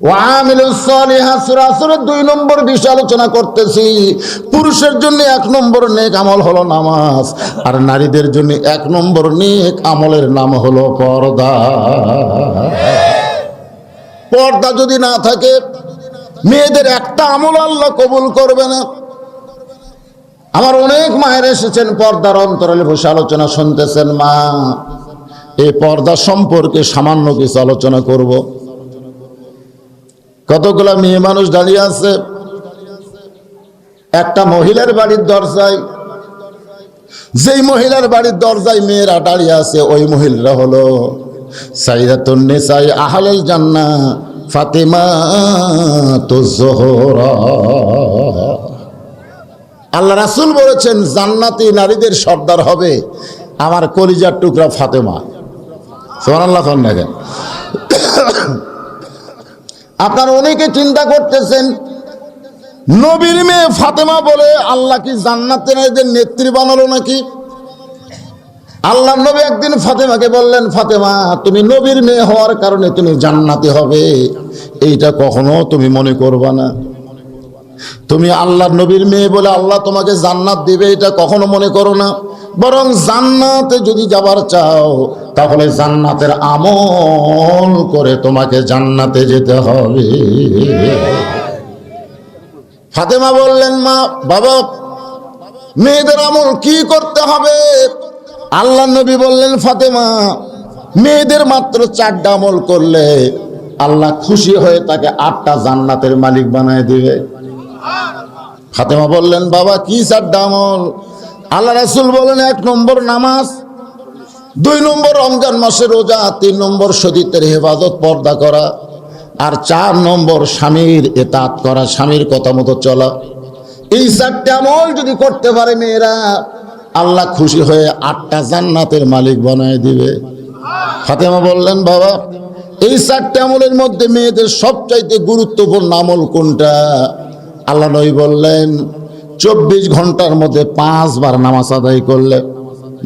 ওয়ামিলুস সালিহাত সূরা আসরের 2 নম্বর বিষয় আলোচনা করতেছি। পুরুষের জন্য 1 নম্বর নেক আমল হলো নামাজ, আর নারীদের জন্য 1 নম্বর নেক আমলের নাম হলো পর্দা। পর্দা যদি না থাকে, মেয়েদের একটা আমল আল্লাহ কবুল করবে না। আমার অনেক মায়ের এসেছেন পর্দার অন্তরালে বসে আলোচনা শুনতেছেন। মা, এই পর্দা সম্পর্কে সামান্য কিছু আলোচনা করব। কতগুলা মেয়ে মানুষ দাঁড়িয়ে আছে একটা মহিলার বাড়ির দরজায়। যেই মহিলার বাড়ির দরজায় মেয়েরা দাঁড়িয়ে আছে, ওই মহিলারা হলো সাইয়্যিদাতুন নিসাই আহলুল জান্নাহ ফাতিমাতুজ যোহরা। আল্লাহ রাসূল বলেছেন, জান্নাতি নারীদের সর্দার হবে আমার কলিজার টুকরা ফাতেমা। সুবহানাল্লাহ। আপনারা অনেকে চিন্তা করতেছেন নবীর মেয়ে ফাতেমা বলে আল্লাহ কি জান্নাতের এদের নেত্রী বানালো নাকি? আল্লাহ নবী একদিন ফাতেমাকে বললেন, ফাতেমা তুমি নবীর মেয়ে হওয়ার কারণে তুমি জান্নাতি হবে, এইটা কখনো তুমি মনে করবা না। তুমি আল্লাহ নবীর মেয়ে বলে আল্লাহ তোমাকে জান্নাত দিবে, এটা কখনো মনে করো না। বরং জান্নাতে যদি যাবার চাও তাহলে জান্নাতের আমল করে তোমাকে জান্নাতে যেতে হবে। ফাতেমা বললেন, মা বাবা মেয়েদের আমল কি করতে হবে? আল্লাহ নবী বললেন, ফাতেমা মেয়েদের মাত্র 4টা আমল করলে আল্লাহ খুশি হয়ে তাকে 8টা জান্নাতের মালিক বানায় দিবে। ফাতেমা বললেন, বাবা কি 4টা আমল? আল্লাহ রাসূল বলেন, 1 নম্বর নামাজ, 2 নম্বর রমজান মাসে রোজা, 3 নম্বর শরীয়তের হেফাজত পর্দা করা, আর 4 নম্বর স্বামীর ইতাআত করা, স্বামীর কথা মতো চলা। এই 4টা আমল যদি করতে পারে মেয়েরা, আল্লাহ খুশি হয়ে 8টা জান্নাতের মালিক বানায় দিবে। ফাতেমা বললেন, বাবা এই 4টা আমলের মধ্যে মেয়েদের সবচাইতে গুরুত্বপূর্ণ আমল কোনটা? আল্লাহ নবী বললেন, 24 ঘন্টার মধ্যে 5 বার নামাজ আদায় করলে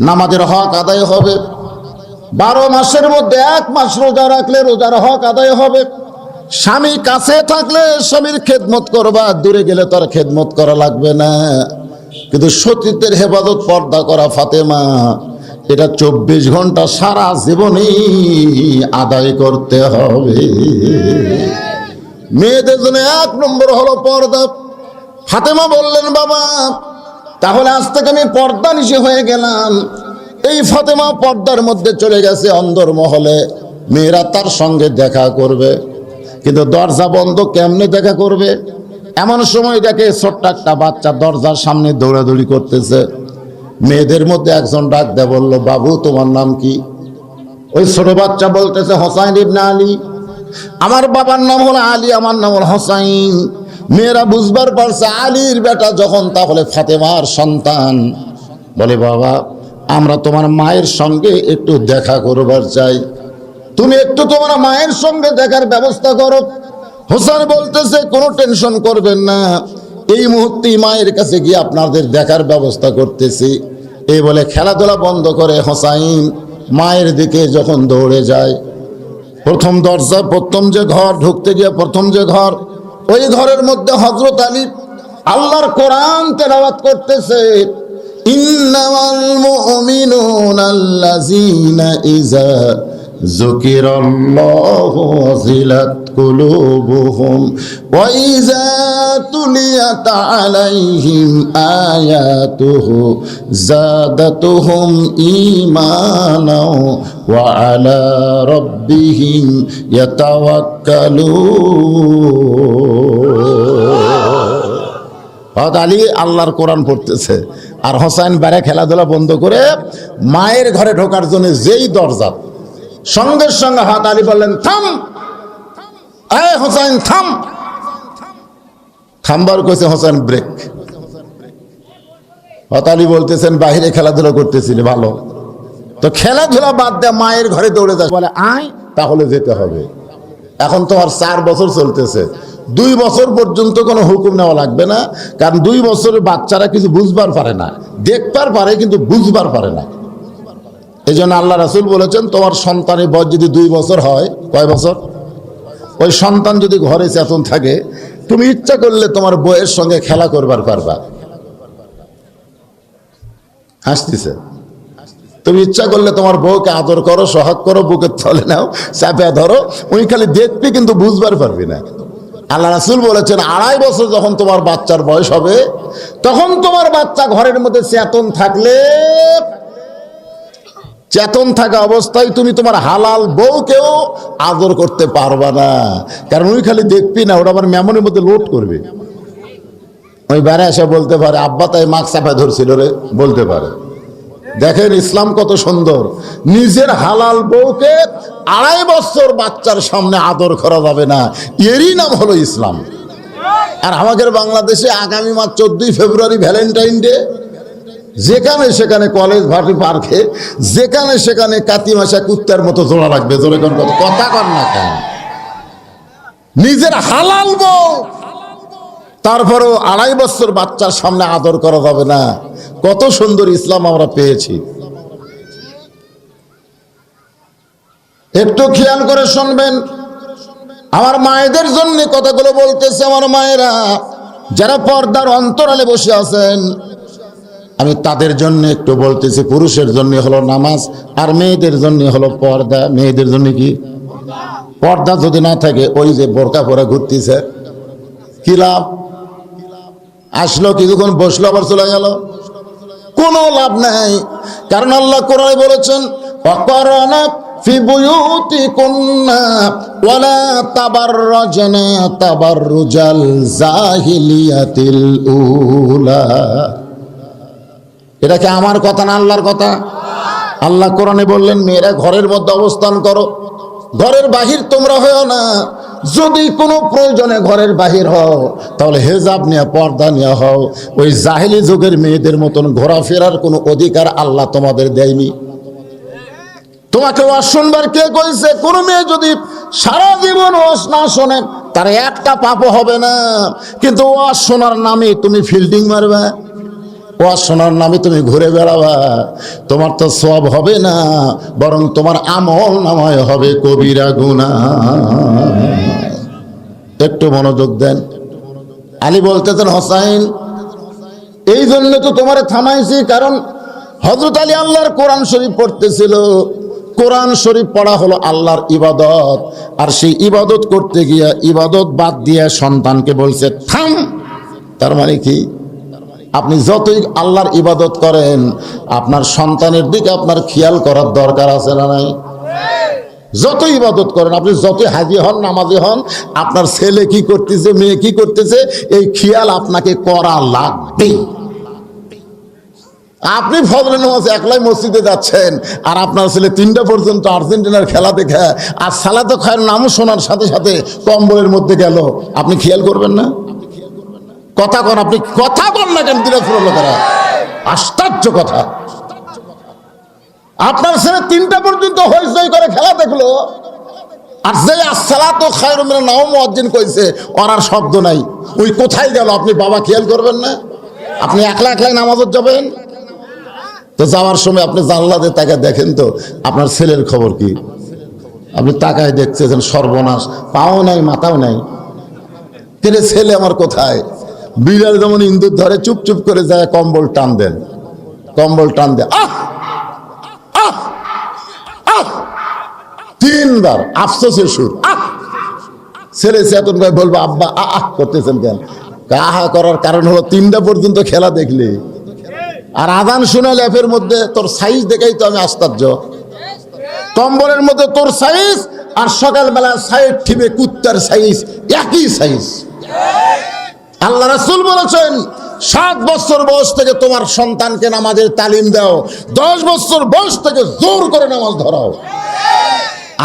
নামাজের হক আদায় হবে। 12 মাসের মধ্যে 1 মাস রোজা রাখলে রোজার হক আদায় হবে। স্বামী কাছে থাকলে স্বামীর খেদমত করবা, দূরে গেলে তার খেদমত করা লাগবে না। কিন্তু সতীত্বের হেফাজত পর্দা করা ফাতেমা, এটা 24 ঘন্টা সারা জীবনেই আদায় করতে হবে। মেয়েদের জন্য 1 নম্বর হলো পর্দা। ফাতেমা বললেন, বাবা তাহলে আজ থেকে আমি পর্দা নিশি হয়ে গেলাম। এই ফাতেমা পর্দার মধ্যে চলে গেছে অন্দরমহলে, মেয়েরা তার সঙ্গে দেখা করবে, কিন্তু দরজা বন্ধ, কেমনে দেখা করবে? এমন সময় দেখে ছোট্ট একটা বাচ্চা দরজার সামনে দৌড়াদৌড়ি করতেছে। মেয়েদের মধ্যে একজন ডাক দেয়, বলল, বাবু তোমার নাম কি? ওই ছোট বাচ্চা বলতেছে, হোসাইন ইবনে আলী। আমার বাবার নাম হলো আলী, আমার নাম হলো হোসাইন। মেয়েরা বুঝবার পারছে আলীর বেটা যখন, তাহলে ফাতেমার সন্তান। বলে, বাবা আমরা তোমার মায়ের সঙ্গে একটু দেখা করবার চাই, তুমি একটু তোমার মায়ের সঙ্গে দেখার ব্যবস্থা করো। হোসেন বলতেছে, কোনো টেনশন করবেন না, এই মুহূর্তে মায়ের কাছে গিয়ে আপনাদের দেখার ব্যবস্থা করতেছি। এই বলে খেলাধুলা বন্ধ করে হোসাইন মায়ের দিকে যখন দৌড়ে যায়, প্রথম দরজা, প্রথম যে ঘর, ঢুকতে গিয়ে প্রথম যে ঘর, ওই ঘরের মধ্যে হযরত আলী আল্লাহর কোরআন তেলাওয়াত করতেছে। ইন্নামাল মুমিনুনা আল্লাযীনা ইযা যুকিরাল্লাহু ওয়াজিলাত কুলুবুহুম ওয়া ইযা তুলিয়াত আলাইহিম আয়াতুহু যাদাতুহুম ঈমানাও ওয়া আলা রাব্বিহিম ইয়াতাওয়াক্কালুন। আলী আল্লাহর কোরআন পড়তেছে, আর হোসেন বাইরে খেলাধুলা বন্ধ করে মায়ের ঘরে ঢোকার জন্য যেই দরজা, সঙ্গে সঙ্গে হযরত আলী বললেন, থাম, এই হোসেন থাম। থামবার কইছে হোসেন, ব্রেক। হযরত আলী বলতেছেন, বাইরে খেলাধুলা করতেছিলি, ভালো তো খেলাধুলা বাদ দে, মায়ের ঘরে দৌড়ে যাস। বলে, আয় তাহলে যেতে হবে। এখন তোমার 4 বছর চলতেছে, 2 বছর পর্যন্ত কোনো হুকুম নেওয়া লাগবে না, কারণ 2 বছরের বাচ্চারা কিছু বুঝবার পারে না, দেখবার পারে কিন্তু বুঝবার পারে না। এই জন্য আল্লাহ রাসূল বলেছেন, তোমার সন্তানের বয়স যদি 2 বছর হয়, কয় বছর? ওই সন্তান যদি ঘরে চেতন থাকে, তুমি ইচ্ছা করলে তোমার বউয়ের সঙ্গে খেলা করবার পারবা। হাসতেছে, তুমি ইচ্ছা করলে তোমার বউকে আদর করো, সোহাগ করো, বুকের তলে নাও, চাপে ধরো, ওই খালি দেখবি কিন্তু বুঝবার পারবি না। আল্লাহ রাসূল বলেছেন, 2.5 বছর যখন তোমার বাচ্চার বয়স হবে, তখন তোমার বাচ্চা ঘরের মধ্যে চেতন থাকলে, চেতন থাকা অবস্থায় তুমি তোমার হালাল বউকেও আদর করতে পারবা না, কারণ ওই খালি দেখবি না, ওটা আবার মেমোরির মধ্যে লোড করবে। ওই বেড়া এসে বলতে পারে, আব্বা তাই মাছ চাপা ধরছিল রে, বলতে পারে। দেখেন ইসলাম কত সুন্দর, নিজের হালাল বউকে 2.5 বছর বাচ্চার সামনে আদর করা যাবে না, এরই নাম হলো ইসলাম। আর আমাদের বাংলাদেশে আগামী মাস 14 ফেব্রুয়ারি ভ্যালেন্টাইন ডে, যেখানে সেখানে কলেজ ভার্সিটি পার্কে যেখানে সেখানে কাতি মাসা কুত্তার মতো জোড়া লাগবে। জোরে কোন কথা কর না কেন? নিজের হালাল বউ তারপরেও 2.5 বছর বাচ্চার সামনে আদর করা যাবে না। কত সুন্দর ইসলাম আমরা পেয়েছি। একটু খেয়াল করে শুনবেন, আমার মায়েদের জন্য কথাগুলো বলতেছে। আমার মায়েরা যারা পর্দার অন্তরালে বসে আছেন, আমি তাদের জন্য একটু বলতেছি। পুরুষের জন্য হলো নামাজ, আর মেয়েদের জন্য হলো পর্দা। মেয়েদের জন্য কি পর্দা যদি না থাকে, ওই যে বোরকা পরে ঘুরতেছে, কি লাভ? আসলো কিছুক্ষণ বসলো, আবার চলে গেল, কোনো লাভ নাই। কারণ আল্লাহ কোরআনে বলেছেন, ওয়াকরানা ফি বুয়ুতিকুন্না ওয়ালা তাবাররাজনা তাবাররুজাল জাহিলিয়াতিল উলা। এটা কি আমার কথা না আল্লাহর কথা? আল্লাহ কোরআনে বললেন, মেয়েরা ঘরের মধ্যে অবস্থান করো, ঘরের বাহির তোমরা হও না। যদি কোনো প্রয়োজনে ঘরের বাহির হও, তাহলে হেজাব নিয়ে, পর্দা নিয়ে হও। ওই জাহেলি যুগের মেয়েদের মতন ঘোরাফেরার কোনো অধিকার আল্লাহ তোমাদের দেয়নি। তোমাকে ওয়াজ শুনবার কে কইছে? কোনো মেয়ে যদি সারা জীবন ওয়াজ না শোনে, তার একটা পাপও হবে না। কিন্তু ওয়াজ শোনার নামে তুমি ফিল্ডিং মারবে, ওয়াজ শোনার নামে তুমি ঘুরে বেড়াবা, তোমার তো সওয়াব হবে না, বরং তোমার আমল নামায় হবে কবিরা গুনাহ। একটু মনোযোগ দেন। আলী বলতেছেন, হোসাইন, এই জন্য তো তোমারে থামাইছি, কারণ হযরত আলী আল্লাহর কোরআন শরীফ পড়তেছিল। কোরআন শরীফ পড়া হলো আল্লাহর ইবাদত, আর সেই ইবাদত করতে গিয়ে ইবাদত বাদ দিয়ে সন্তানকে বলছে থাম। তার মানে কি? আপনি যতই আল্লাহর ইবাদত করেন, আপনার সন্তানের দিকে আপনার খেয়াল করার দরকার আছে না নাই? যত ইবাদত করেন, আপনি যতই হাজি হন, নামাজি হন, আপনার ছেলে কি করতেছে, মেয়ে কি করতেছে, এই খেয়াল আপনাকে করা লাগবে। আপনি ফজরের নামাজ একলাই মসজিদে যাচ্ছেন, আর আপনার ছেলে 3টা পর্যন্ত আর্জেন্টিনার খেলা দেখে আর সালাতে খায়ের নামও শোনার সাথে সাথে কম্বলের মধ্যে গেল, আপনি খেয়াল করবেন না? কথা কন, আপনি কথা বল না কেন? দিনাজপুরের লোকেরা, আশ্চর্য কথা। আপনার ছেলে 3টা পর্যন্ত হইচই করে খেলা দেখলো, আর যে আসসালাতু খায়রুম মিনান নাওম মুয়াজ্জিন কইছে, ওর আর শব্দ নাই। ওই কোথায় গেল? আপনি বাবা খেয়াল করবেন না? আপনি একলা একলাই নামাজত যাবেন তো, যাওয়ার সময় আপনি জানলা দিয়ে তাকায় দেখেন তো আপনার ছেলের খবর কি। আপনি তাকায় দেখছেন, সর্বনাশ, পাও নাই মাথাও নাই। কেন ছেলে আমার কোথায়? বিড়াল যেমন ইন্দুর ধরে চুপ চুপ করে যায়, কম্বল টান দেন, কম্বল টান দেন, আহ আহ আহ 3বার আফসোসের সুর, আহ। ছেলে চেতন ভাই বলবো, আব্বা আহ করতেছেন কেন? আহা করার কারণ হলো 3টা পর্যন্ত খেলা দেখলে, আর আজান শুনে ল্যাপের মধ্যে তোর সাইজ দেখাই তো আমি আশ্চর্য। কম্বলের মধ্যে তোর সাইজ, আর সকালবেলা সাইড ঠিবে কুত্তার সাইজ, একই সাইজ। আল্লাহ রাসূল বলেছেন, 7 বছর বয়স থেকে তোমার সন্তানকে নামাজের তালিম দাও, 10 বছর বয়স থেকে জোর করে নামাজ ধরাও।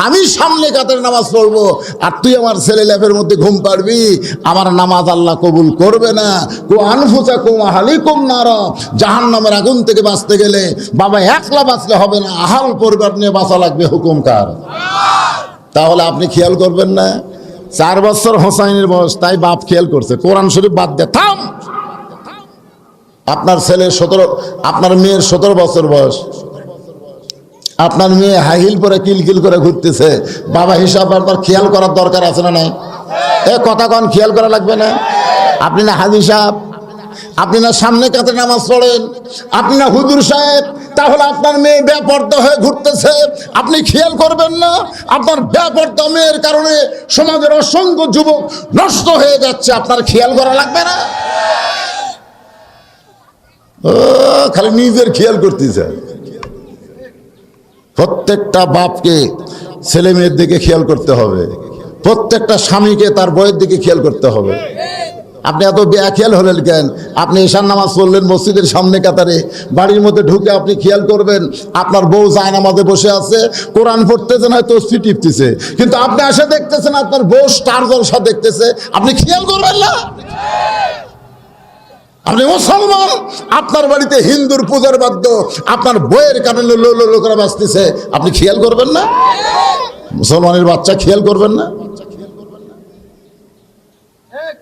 আমি সামনে কাতের নামাজ পড়বো, আর তুই আমার ছেলে ল্যাপের মধ্যে ঘুম পাড়বি, আমার নামাজ আল্লাহ কবুল করবে না। আনফুসাকুম আহলিকুম নারা, জাহান্নামের আগুন থেকে বাঁচতে গেলে বাবা একলা বাঁচলে হবে না, আহাল পরিবার নিয়ে বাঁচা লাগবে। হুকুম কার? তাহলে আপনি খেয়াল করবেন না? 4 বছর হোসাইনের বয়স, তাই বাপ খেয়াল করছে। কোরআন শরীফ বাদ দে, থাম। আপনার ছেলে 17, আপনার মেয়ের 17 বছর বয়স, আপনার মেয়ে হাইহিল পরে কিলকিল করে ঘুরতেছে, বাবা হিসাব আপনার খেয়াল করার দরকার আছে না নাই? এ কথা কন, খেয়াল করা লাগবে না? আপনি না হাজি সাহেব, আপনি না সামনে কাতে নামাজ পড়েন, আপনি না হুজুর সাহেব, তাহলে আপনার মেয়ে বেপর্দা হয়ে ঘুরতেছে, আপনি খেয়াল করবেন না? আপনার বেপর্দা মেয়ের কারণে সমাজের অসংখ্য যুবক নষ্ট হয়ে যাচ্ছে, আপনার খেয়াল করা লাগবে না? ও খালি নিজের খেয়াল করতেছে। প্রত্যেকটা বাপকে ছেলে মেয়ের দিকে খেয়াল করতে হবে, প্রত্যেকটা স্বামীকে তার বউয়ের দিকে খেয়াল করতে হবে। আপনি এত বেখেয়াল হলেন কেন? আপনি ঈশান নামাজ পড়লেন মসজিদের সামনে কাতারে, বাড়ির মধ্যে ঢুকে আপনি খেয়াল করবেন আপনার বউ যায় নামাজে বসে আছে, কোরআন পড়তেছে, না তসবিহ টিপতেছে, কিন্তু আপনি আসে দেখতেছেন আপনার বউ স্টার জলসা দেখতেছে, আপনি খেয়াল করবেন না? আপনি মুসলমান, আপনার বাড়িতে হিন্দুর পূজার বাদ্য আপনার বইয়ের কারণে লোকেরা বাঁচতেছে, আপনি খেয়াল করবেন না? মুসলমানের বাচ্চা খেয়াল করবেন না?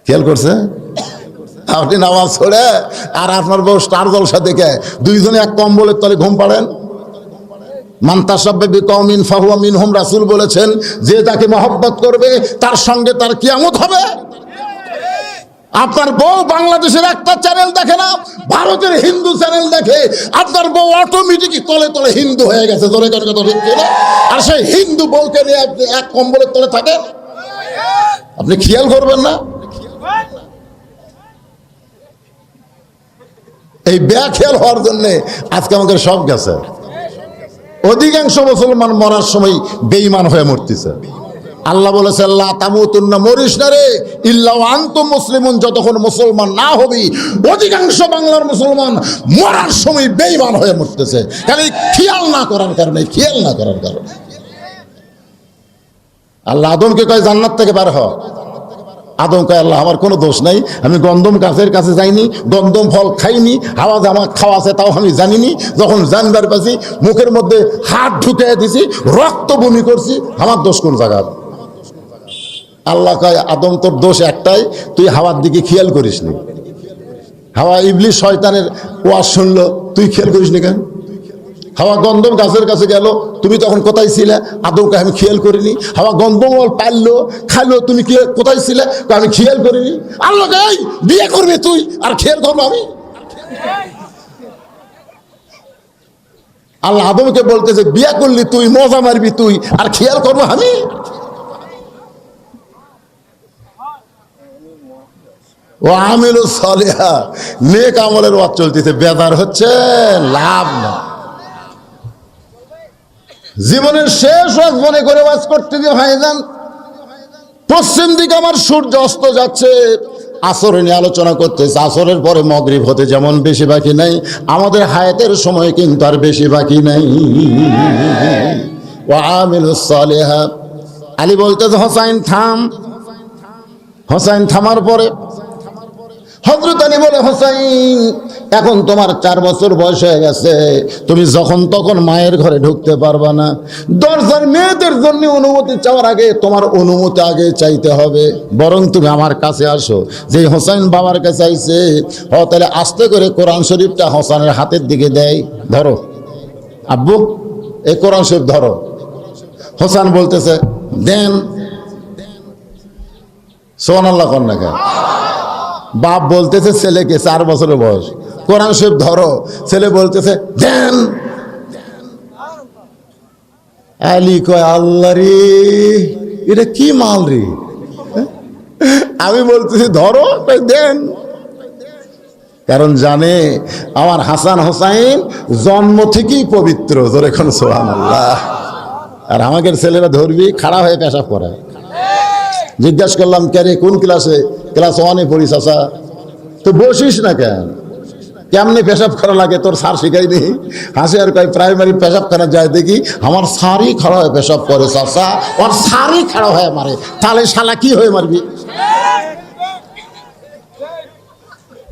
খেয়াল করছে? আপনি নামাজ পড়ে আর আপনার বউ স্টার জলসা দেখে দুইজনে এক কম্বলের তলে ঘুম পাড়েন। মান তাসাব্বাহা বিকওমিন ফাহুয়া মিনহুম, রাসূল বলেছেন যে তাকে মহব্বত করবে তার সঙ্গে তার কিয়ামত হবে। আপনার বউ বাংলাদেশের একটা চ্যানেল দেখে না, ভারতের হিন্দু চ্যানেল দেখে, আপনার বউ অটোমেটিক তলে তলে হিন্দু হয়ে গেছে। ধরে কথা ঠিক কিনা? আর সেই হিন্দু বউকে নিয়ে আপনি এক কম্বলের তলে থাকেন, আপনি খেয়াল করবেন না? এই বেখেয়াল হওয়ার জন্যে আজকে আমাদের সব গেছে। অধিকাংশ মুসলমান মরার সময় বেঈমান হয়ে মরতেছে। আল্লাহ বলেছে আল্লাহ তামুতুন্না, মরিস না রে ইল্লা ওয়া আনতুম মুসলিমুন, যতক্ষণ মুসলমান না হবি। অধিকাংশ বাংলার মুসলমান মরার সময় বেঈমান হয়ে মরতেছে, খালি খেয়াল না করার কারণে, খেয়াল না করার কারণে। আল্লাহ আদমকে কয় জান্নাত থেকে বের হ। আদম কয় আল্লাহ আমার কোনো দোষ নাই, আমি গন্ধম গাছের কাছে যাইনি, গন্ধম ফল খাইনি, হাওয়া আমার খাওয়া আছে তাও আমি জানিনি। যখন জানবার পাচ্ছি মুখের মধ্যে হাত ঢুকে দিছি, রক্ত বমি করছি, আমার দোষ কোন জায়গা? আল্লাহ কয় আদম তোর দোষ একটাই, তুই হাওয়ার দিকে খেয়াল করিস নি। হাওয়া ইবলিস শয়তানের ওয়াজ শুনলো, তুই খেয়াল করিস নি কেন? হাওয়া গন্ধম গাছের কাছে গেল, তুমি তখন কোথায় ছিলে? আদমকে আমি খেয়াল করিনি। হাওয়া গন্ধম পাইলো, খাইলো, তুমি কোথায় ছিলে? আমি খেয়াল করিনি। আল্লাহ কয় বিয়ে করবি তুই আর খেয়াল করবো আমি? আল্লাহ আদমকে বলতেছে বিয়ে করলি তুই, মজা মারবি তুই, আর খেয়াল করবো আমি? ও আমিলু সালিহা, নেক আমলের ওয়াজ চলতেছে, বেদার হচ্ছে লাভ না। জীবনের শেষ ওয়াজ মনে করে ওয়াজ করতে দিয়ে ভাইজান, পশ্চিম দিকে আমার সূর্য অস্ত যাচ্ছে, আসরে নিয়ে আলোচনা করতেছে। আসরের পরে মাগরিব হতে যেমন বেশি বাকি নাই, আমাদের হায়াতের সময় কিন্তু আর বেশি বাকি নাই। ওয়া আমিলু সালিহা। আলী বলতেছে হোসাইন থাম। হোসাইন থামার পরে হযরত আলী বলে হোসাইন এখন তোমার 4 বছর বয়স হয়ে গেছে, তুমি যখন তখন মায়ের ঘরে ঢুকতে পারবা না। দরজার মেয়েদের জন্য অনুমতি চাওয়ার আগে তোমার অনুমতি আগে চাইতে হবে, বরং তুমি আমার কাছে আসো। যে হোসাইন বাবার কাছে আইছে, তাহলে আস্তে করে কোরআন শরীফটা হোসাইনের হাতের দিকে দেয়, ধরো আব্বু এই কোরআন শরীফ ধরো। হোসাইন বলতেছে দেন। সুবহানাল্লাহ কন্যা কে? বাপ বলতেছে ছেলেকে 4 বছরের বয়স, কোরআন শরীফ ধরো। ছেলে বলতেছে দেন। আলী কয় আল্লাহ রে, এটা কি মাল রে? আমি বলতেছি ধরো, দেন। কারণ জানে আমার হাসান হোসাইন জন্ম থেকেই পবিত্র। জোরে কোন সুবহানাল্লাহ। আর আমাদের ছেলেরা ধরবি খাড়া হয়ে পেশাব করে। জিজ্ঞাসা করলাম কে রে, কোন ক্লাসে? ক্লাস 1-এ পড়িস। আসা তো বসিস না কেন? কেমনি পেশাব করা লাগে তোর স্যার শিখাইনি? হাসি আর কয় প্রাইমারি পেশাবখানা যায় দেখি আমার স্যারই খাড়া হয়ে পেশাব করে। চাষা ওর স্যারই খাড়া হয়ে মারে, তাহলে শালা কি হয়ে মারবি?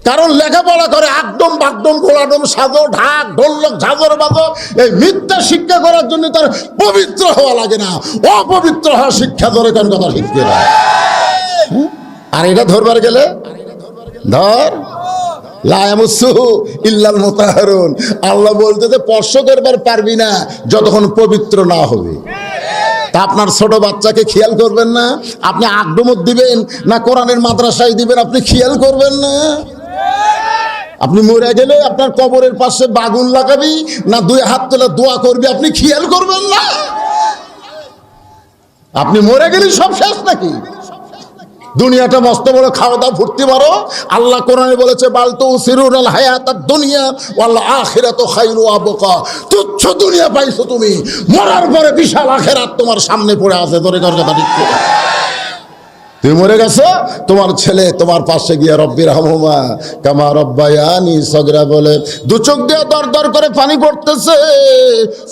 কারণ লেখাপড়া করে একদম বাগডম গোলাডম সাজো ঢাক ঢোলক ঝাঁঝর বাজো, এই মিথ্যা শিক্ষা করার জন্য তার পবিত্র হওয়া লাগে না, অপবিত্র হওয়া শিক্ষা ধরে কোন কথা শিখতে না। আর এটা ধরবার গেলে ধর লা ইয়ামাসসুহু ইল্লাল মুতাহহারুন, আল্লাহ বলতেছে স্পর্শ করবার পারবি না যতক্ষণ পবিত্র না হবে। তা আপনার ছোট বাচ্চাকে খেয়াল করবেন না? আপনি আকডমত দিবেন না কোরআনের মাদ্রাসায় দিবেন, আপনি খেয়াল করবেন না? আপনি মরে গেলে আপনার কবরের পাশে বাগুন লাগাবি না 2 হাত তুলে দোয়া করবি, আপনি খেয়াল করবেন না? আপনি মরে গেলে সব শেষ নাকি? দুনিয়াটা মস্ত বড়, খাওয়া দাওয়া ফুর্তি মারো। আল্লাহ কোরআনে বলেছে বাল তুসিরুনাল হায়াতাদ দুনিয়া ওয়াল আখিরাতু খায়রু ওয়া আবকা। তুচ্ছ দুনিয়া পাইছো তুমি, মরার পরে বিশাল আখিরাত তোমার সামনে পড়ে আছে। ধরে কথা ঠিক করে তুমি মরে গেছো, তোমার ছেলে তোমার পাশে গিয়ে রব্বির হামহুমা কামা রব্বায়ানি সগরা বলে 2 চোখ দিয়ে দর দর করে পানি পড়তেছে,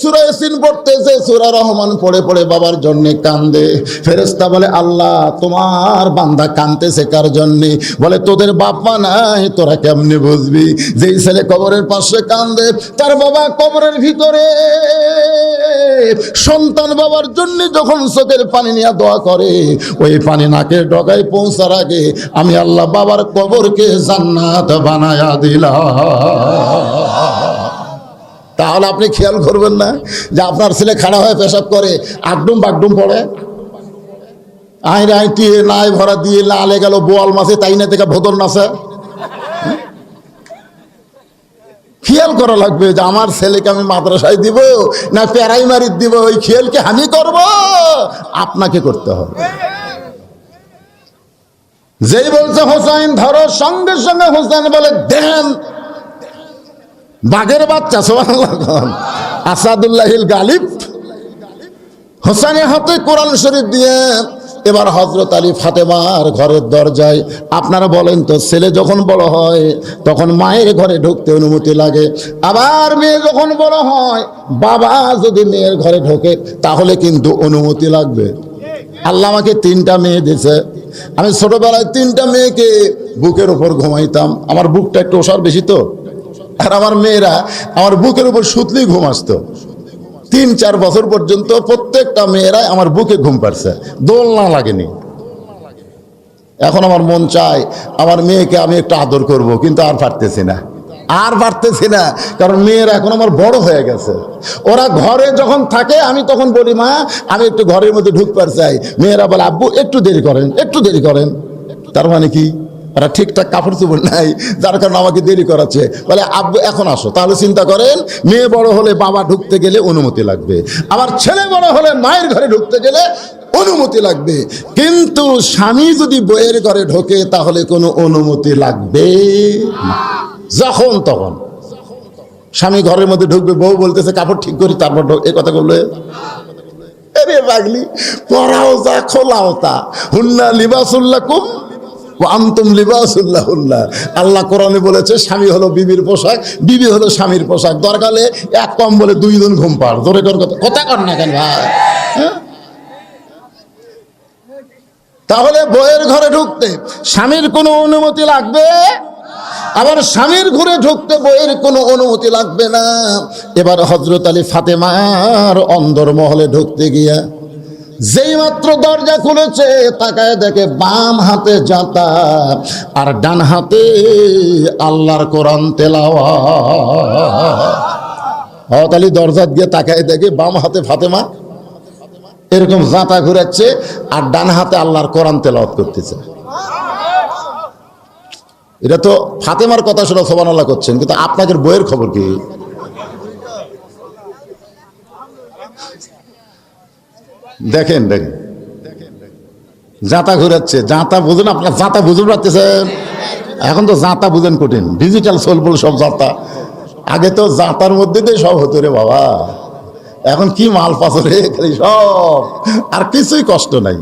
সূরা ইয়াসিন পড়তেছে, সূরা রহমান পড়ে পড়ে বাবার জন্য কান্দে। ফেরেশতা বলে আল্লাহ তোমার বান্দা কাঁদতেছে কার জন্য? বলে তোদের বাপ মা নাই, তোরা কেমনে বুঝবি? যেই ছেলে কবরের পাশে কান্দে তার বাবা কবরের ভিতরে, সন্তান বাবার জন্য যখন চোখের পানি নিয়ে দোয়া করে, ওই পানি নাকের ডগায় পৌঁছার আগে আমি আল্লাহ বাবার কবরকে জান্নাত বানায়া দিলাম। তাহলে আপনি খেয়াল করবেন না যে আপনার ছেলে খাড়া হয়ে পেশাব করে, আগডুম বাগডুম পড়ে, আইরে আইটিয়ে নাই ভরা দিয়ে লালে গেল বোয়াল মাছে তাই না থেকে ভোদর নাচে। খেয়াল করা লাগবে যে আমার ছেলেকে আমি মাদ্রাসায় দিব না প্রাইমারি দিব, ওই খেয়ালকে আমি করব, আপনাকে করতে হবে। যেই বলছে হোসাইন ধরো, সঙ্গে সঙ্গে হোসেন বলে দেন, বাঘের বাচ্চা সুবহানাল্লাহ, আসাদুল্লাহিল গালিব। হোসেনের হাতে কোরআন শরীফ দিয়ে এবার হযরত আলী ফাতেমার ঘরের দরজায়। আপনারা বলেন তো, ছেলে যখন বড় হয় তখন মায়ের ঘরে ঢুকতে অনুমতি লাগে, আবার মেয়ে যখন বড় হয় বাবা যদি মেয়ের ঘরে ঢোকে তাহলে কিন্তু অনুমতি লাগবে। আল্লাহ আমাকে 3টা মেয়ে দিয়েছে, আমি ছোটবেলায় 3টা মেয়েকে বুকের উপর ঘুমাইতাম, আমার বুকটা একটু ওষার বেশি তো, আর আমার মেয়েরা আমার বুকের উপর সুতলি ঘুম আসতো। 3-4 বছর পর্যন্ত প্রত্যেকটা মেয়েরাই আমার বুকে ঘুম পাড়ছে, দোলনা লাগেনি। এখন আমার মন চায় আমার মেয়েকে আমি একটু আদর করব, কিন্তু আর পারতেছি না, কারণ মেয়েরা এখন আমার বড় হয়ে গেছে। ওরা ঘরে যখন থাকে আমি তখন বলি মা আমি একটু ঘরের মধ্যে ঢুকতে চাই, মেয়েরা বলে আব্বু একটু দেরি করেন। তার মানে কি, ওরা ঠিকঠাক কাপড় চোপড় নাই, যার কারণে আমাকে দেরি করাচ্ছে, বলে আব্বু এখন আসো। তাহলে চিন্তা করেন, মেয়ে বড় হলে বাবা ঢুকতে গেলে অনুমতি লাগবে, আবার ছেলে বড় হলে মায়ের ঘরে ঢুকতে গেলে অনুমতি লাগবে। কিন্তু স্বামী যদি বইয়ের ঘরে ঢোকে তাহলে কোনো অনুমতি লাগবে না। যখন তখন স্বামী ঘরের মধ্যে ঢুকবে, বউ বলতেছে কাপড় ঠিক করি, তারপর এই কথা বললে আরে পাগলি, পরাও যা খোলাও তা, হুন্না লিবাসুল্লাকুম ওয়া আনতুম লিবাসুল্লাহুন্না। আল্লাহ কোরআনে বলেছে স্বামী হলো বিবির পোশাক, বিবি হলো স্বামীর পোশাক। দরকারে এক কম্বলে 2 জন ঘুম পাড়, জোরে কর কথা কর না কেন ভাই? তাহলে বইয়ের ঘরে ঢুকতে স্বামীর কোনো অনুমতি লাগবে, আবার স্বামীর ঘরে ঢুকতে বইয়ের কোনো অনুমতি লাগবে না। এবার হযরত আলী ফাতেমার অন্দরমহলে ঢুকতে গিয়া যেই মাত্র দরজা খুলেছে তাকায় দেখে বাম হাতে জাতা আর ডান হাতে আল্লাহর কোরআন তেলাওয়াত। হযরত আলী দরজা দিয়ে তাকায় দেখে বাম হাতে ফাতেমা এরকম জাতা ঘুরাচ্ছে আর ডান হাতে আল্লাহর কোরআন তেলাওয়াত করতেছে। এটা তো ফাতেমার কথা শুনে সুবহানাল্লাহ করছেন, কিন্তু আপনাদের বইয়ের খবর কি? দেখেন জাতা ঘুরাচ্ছে, জাতা বুঝুন, আপনার জাতা বুঝুন পারতেছেন? এখন তো জাতা বুঝেন কঠিন, ডিজিটাল সোলবল সব জাতা। আগে তো জাতার মধ্যে দিয়ে সব হতো রে বাবা, এখন কি মাল পাথরে সব, আর কিছুই কষ্ট নাই।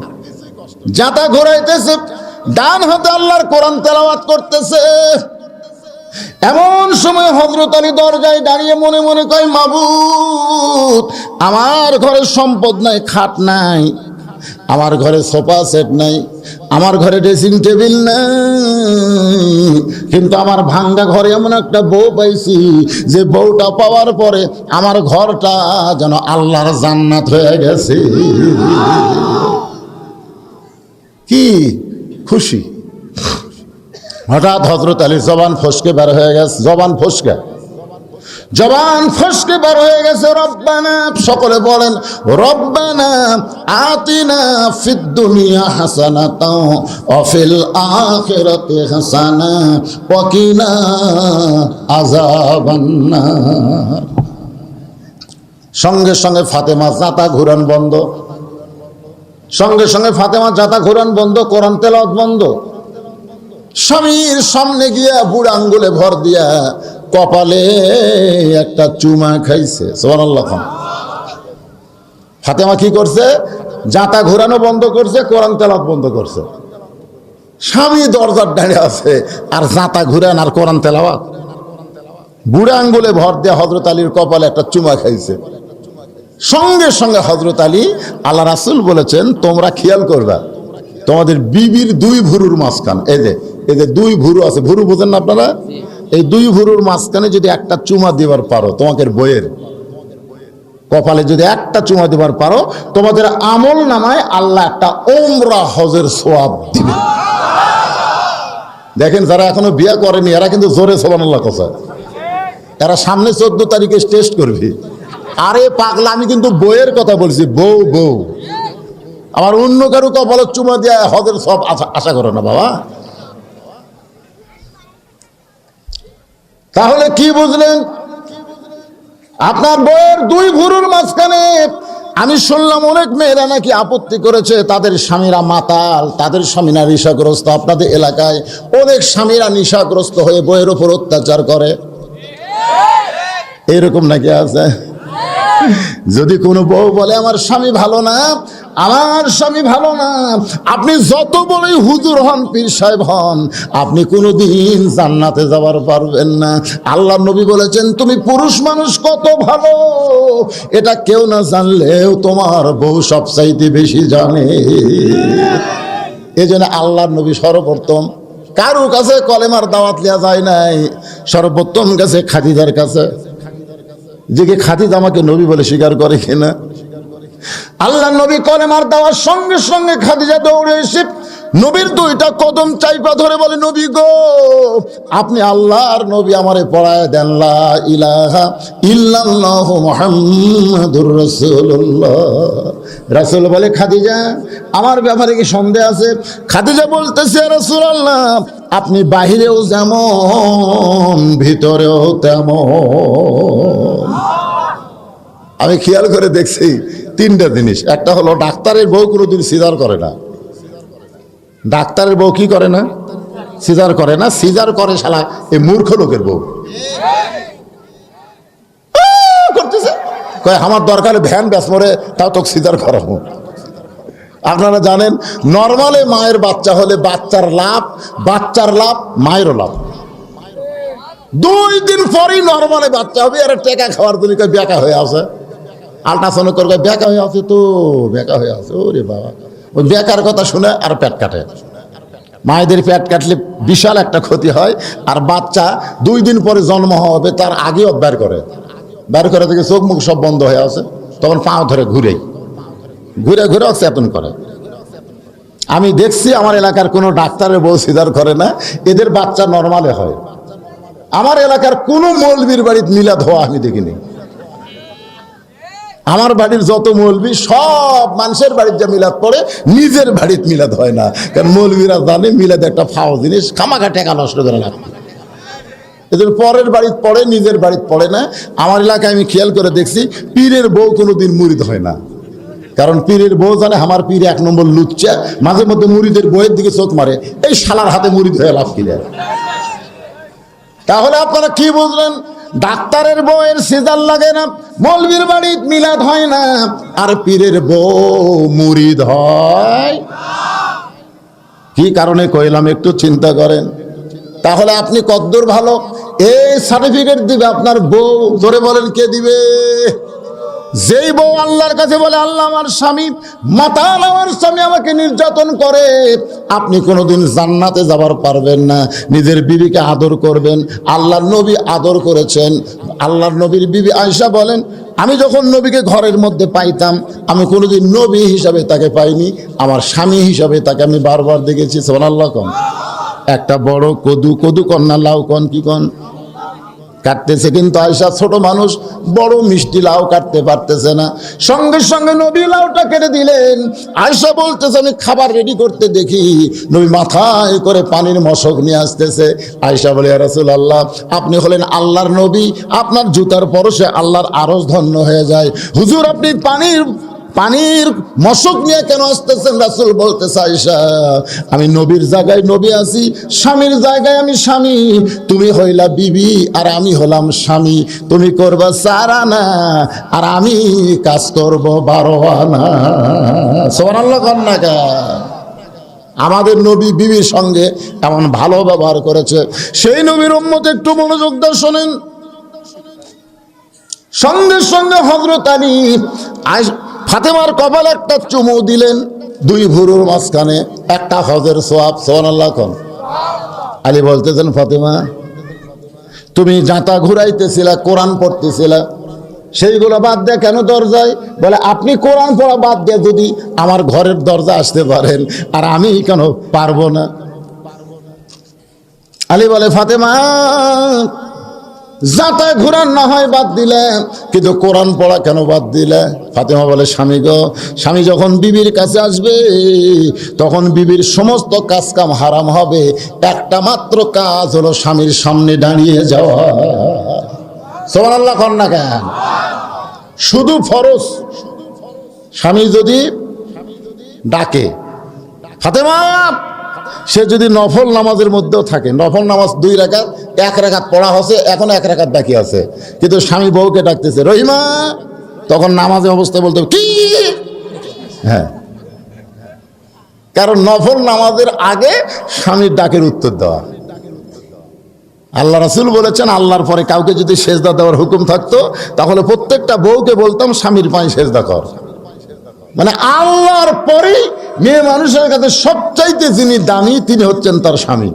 জাতা ঘুরাইতেছে, ডান হাতে আল্লাহর কোরআন তেলাওয়াত করতেছে। এমন সময় হযরত আলী দরজায় দাঁড়িয়ে মনে মনে কয় মাবুদ, আমার ঘরে সম্পদ নাই, খাট নাই, আমার ঘরে সোফা সেট নাই, আমার ঘরে ড্রেসিং টেবিল নাই, কিন্তু আমার ভাঙ্গা ঘরে এমন একটা বউ পাইছি যে বউটা পাওয়ার পরে আমার ঘরটা যেন আল্লাহর জান্নাত হয়ে গেছে। কি খুশি! হঠাৎ হযরত আলীর জবান ফসকে বের হয়ে গেছে, জবান ফসকে বের হয়ে গেছে। রব্বানা, সকলে বলেন রব্বানা আতিনা ফিদ দুনিয়া হাসানাতাও ওয়া ফিল আখিরাতি হাসানা ওয়া কিনা আযাবান্নার। সঙ্গে সঙ্গে ফাতেমা জাতা ঘুরান বন্ধ, কোরআন তেলাওয়াত বন্ধ। স্বামীর সামনে গিয়া বুড়া আঙ্গুলে ভর দিয়া কপালে একটা চুমা খাইছে। সুবহানাল্লাহ। ফাতেমা কি করছে? জাতা ঘোরানো বন্ধ করছে, কোরআন তেলাওয়াত বন্ধ করছে। স্বামী দরজার দাঁড়িয়ে আছে আর জাতা ঘুরান আর কোরআন তেলাওয়াত। বুড়া আঙ্গুলে ভর দিয়া হযরত আলীর কপালে একটা চুমা খাইছে। সঙ্গে সঙ্গে হযরত আলী, আল্লাহ রাসূল বলেছেন তোমরা খেয়াল করবা তোমাদের বিবির 2 ভুরুর মাঝখান, এই যে 2 ভুরু আছে, ভুরু বোঝেন না আপনারা? এই 2 ভুরুর মাঝখানে যদি একটা চুমা দিবার পারো তোমাদের বইয়ের, কপালে যদি একটা চুমা দেবার পারো, তোমাদের আমল নামায় আল্লাহ একটা ওমরা হজের সওয়াব দিবে। দেখেন যারা এখনো বিয়ে করেনি এরা কিন্তু জোরে সুবহানাল্লাহ কথা, এরা সামনে 14 তারিখে টেস্ট করবে। আরে পাগলা, আমি কিন্তু বউয়ের কথা বলছি, বউ বউ। আমার অন্য কারো কপালে চুমা দিয়ে হজের সব আশা করো না বাবা। তাহলে কি বুঝলেন? আপনার বউয়ের 2 ভুরুর মাঝখানে আমি শুনলাম অনেক মেয়েরা নাকি আপত্তি করেছে, তাদের স্বামীরা মাতাল, তাদের স্বামীরা নেশাগ্রস্ত। আপনাদের এলাকায় অনেক স্বামীরা নেশাগ্রস্ত হয়ে বউয়ের উপর অত্যাচার করে, এরকম নাকি আছে? যদি কোনো বউ বলে আমার স্বামী ভালো না, আমার স্বামী ভালো না, আপনি যত বলেই হুজুর হন, পীর সাহেব হন, আপনি কোনোদিন জান্নাতে যাবার পারবেন না। আল্লাহ নবী বলেছেন তুমি পুরুষ মানুষ কত ভালো এটা কেউ না জানলেও তোমার বউ সবচাইতে বেশি জানে। এই জন্য আল্লাহ নবী সর্বপ্রথম কারো কাছে কলেমার দাওয়াত দেওয়া যায় নাই, সর্বপ্রথম কাছে খাদিজার কাছে। যে কি খাদিজা আমাকে নবী বলে স্বীকার করে কিনা? আল্লাহ নবী কলেমার দেওয়ার সঙ্গে সঙ্গে খাদিজা দৌড়ে এসে নবীর 2টা কদম চাইপা ধরে বলে, নবী গো, আপনি আল্লাহর নবী, আমারে পড়ায় দেন লা ইলাহা ইল্লাল্লাহু মুহাম্মাদুর রাসূলুল্লাহ। রাসূল বলে, খাদিজা আমার ব্যাপারে কি সন্দেহ আছে? খাদিজা বলতেছে, রাসূলুল্লাহ আপনি বাহিরেও যেমন ভিতরেও তেমন। আমি খেয়াল করে দেখছি 3টা জিনিস। একটা হলো ডাক্তারের বউ কোনোদিন সিজার করে না। ডাক্তারের বউ কি করে না? সিজার করে না। সিজার করে শালা এই মূর্খ লোকের বউ। করতেছে কয় আমার দরকার ভ্যান ব্যাস মরে, তাও তো সিজার করাবো। আপনারা জানেন নর্মালে মায়ের বাচ্চা হলে বাচ্চার লাভ মায়েরও লাভ। 2 দিন পরই নর্মালে বাচ্চা হবে, আর টেকা খাওয়ার জন্য বেকা হয়ে আছে। আল্ট্রাসাউন্ড করবে বেকা হয়ে আছে, তো বেকা হয়ে আছে। ওরে বাবা, ওই বেকার কথা শুনে আর পেট কাটে। মায়েদের পেট কাটলে বিশাল একটা ক্ষতি হয়। আর বাচ্চা 2 দিন পরে জন্ম হবে, তার আগেও বের করে থেকে চোখ মুখ সব বন্ধ হয়ে আছে, তখন পাও ধরে ঘুরে অক্সিজেন করে। আমি দেখছি আমার এলাকার কোনো ডাক্তারের বউ সিজার করে না, এদের বাচ্চা নর্মালে হয়। আমার এলাকার কোনো মৌলবীর বাড়িতে মিলাদ হওয়া আমি দেখিনি। আমার বাড়ির যত মৌলবী সব মানুষের বাড়ির যা মিলাদ পড়ে, নিজের বাড়িতে মিলাদ হয় না। কারণ মৌলবীরা জানে মিলাদ একটা ফাও জিনিস, খামাখা টাকা নষ্ট করে লাগবে। এদের পরের বাড়িতে পড়ে, নিজের বাড়িতে পড়ে না। আমার এলাকায় আমি খেয়াল করে দেখছি পীরের বউ কোনোদিন মুরিদ হয় না। কারণ পীরের বউ জানে আমার পীর 1 নম্বর লুচ্চা, মাঝে মধ্যে মুরিদের বউয়ের দিকে চোখ মারে, এই শালার হাতে মুরিদ হয়ে লাভ কি দেয়। তাহলে আপনারা কি বুঝলেন? ডাক্তারের বউয়ের সিজার লাগে না, মৌলবীর বাড়িতে মিলাদ হয় না, আর পীরের বউ মুরিদ হয়। কি কারণে কইলাম একটু চিন্তা করেন। তাহলে আপনি কদ্দুর ভালো, এই সার্টিফিকেট দিবে আপনার বউ। ধরে বলেন কে দিবে? যেই বউ আল্লাহর কাছে বলে আল্লাহ আমার স্বামী মাতাল, আমার স্বামী আমাকে নির্যাতন করে, আপনি কোনোদিন জান্নাতে যাবার পারবেন না। নিজের বিবিকে আদর করবেন, আল্লাহর নবী আদর করেছেন। আল্লাহর নবীর বিবি আয়েশা বলেন, আমি যখন নবীকে ঘরের মধ্যে পাইতাম, আমি কোনোদিন নবী হিসাবে তাকে পাইনি, আমার স্বামী হিসাবে তাকে আমি বারবার দেখেছি। সুবহানাল্লাহ কন। একটা বড় কদু কন্যা লাউ কন কি কন কাটতেছে, কিন্তু আয়েশা ছোট মানুষ, বড় মিষ্টি লাউ কাটতে পারতেছে না। সঙ্গে সঙ্গে নবী লাউটা কেটে দিলেন। আয়েশা বলতেছে আমি খাবার রেডি করতে দেখি নবী মাথায় করে পানির মশক নিয়ে আসতেছে। আয়েশা বলে, ইয়া রাসূলুল্লাহ আপনি হলেন আল্লাহর নবী, আপনার জুতার পরশে আল্লাহর আরশ ধন্য হয়ে যায়। হুজুর আপনি পানির মশক নিয়ে কেন আসতেছেন? রাসূল বলতেছে, আয়েশা আমি নবীর জায়গায় নবী আছি, স্বামীর জায়গায় আমি স্বামী। তুমি হইলা বিবি আর আমি হলাম স্বামী। তুমি করবা 4 আনা আর আমি কাজ করব 12 আনা। সুবহানাল্লাহ কন্যা। আমাদের নবী বিবির সঙ্গে এমন ভালো ব্যবহার করেছে। সেই নবীর উম্মত একটু মনোযোগ দিয়ে শোনেন। সঙ্গে সঙ্গে হযরত আলী ফাতেমার কপালে একটা চুমু দিলেন, 2 ভুরুর মাঝখানে একটা হজের সওয়াব। সুবহানাল্লাহ কোন। আলী বলতেছেন, ফাতেমা তুমি জাঁতা ঘুরাইতেছিলা, কোরআন পড়তেছিলা, সেইগুলো বাদ দিয়ে কেন দরজায়? বলে আপনি কোরআন পড়া বাদ দিয়ে যদি আমার ঘরের দরজা আসতে পারেন, আর আমি কেন পারবো না? আলী বলে ফাতেমা যাতা ঘুরান না হয় বাদ দিলে, কিন্তু কোরআন পড়া কেন বাদ দিলে? ফাতেমা বলে স্বামী গো, স্বামী যখন বিবির কাছে আসবে তখন বিবির সমস্ত কাজ কাম হারাম হবে, একটা মাত্র কাজ হলো স্বামীর সামনে দাঁড়িয়ে যাওয়া। সুবহানাল্লাহ কর না কেন? শুধু ফরজ। স্বামী যদি ডাকে ফাতেমা, সে যদি নফল নামাজের মধ্যেও থাকে, নফল নামাজ 2 রাকাত, 1 রাকাত পড়া হচ্ছে, এখন 1 রাকাত বাকি আছে, কিন্তু স্বামী বউকে ডাকতেছে রহিমা, তখন নামাজের অবস্থায় বলতে কি? হ্যাঁ, কারণ নফল নামাজের আগে স্বামীর ডাকের উত্তর দেওয়া। আল্লাহ রাসূল বলেছেন আল্লাহর পরে কাউকে যদি সেজদা দেওয়ার হুকুম থাকতো তাহলে প্রত্যেকটা বউকে বলতাম স্বামীর পায়ে সেজদা কর। মানে আল্লাহর পরে মেয়ে মানুষের কাছে সবচাইতে যিনি দামি তিনি হচ্ছেন তার স্বামী।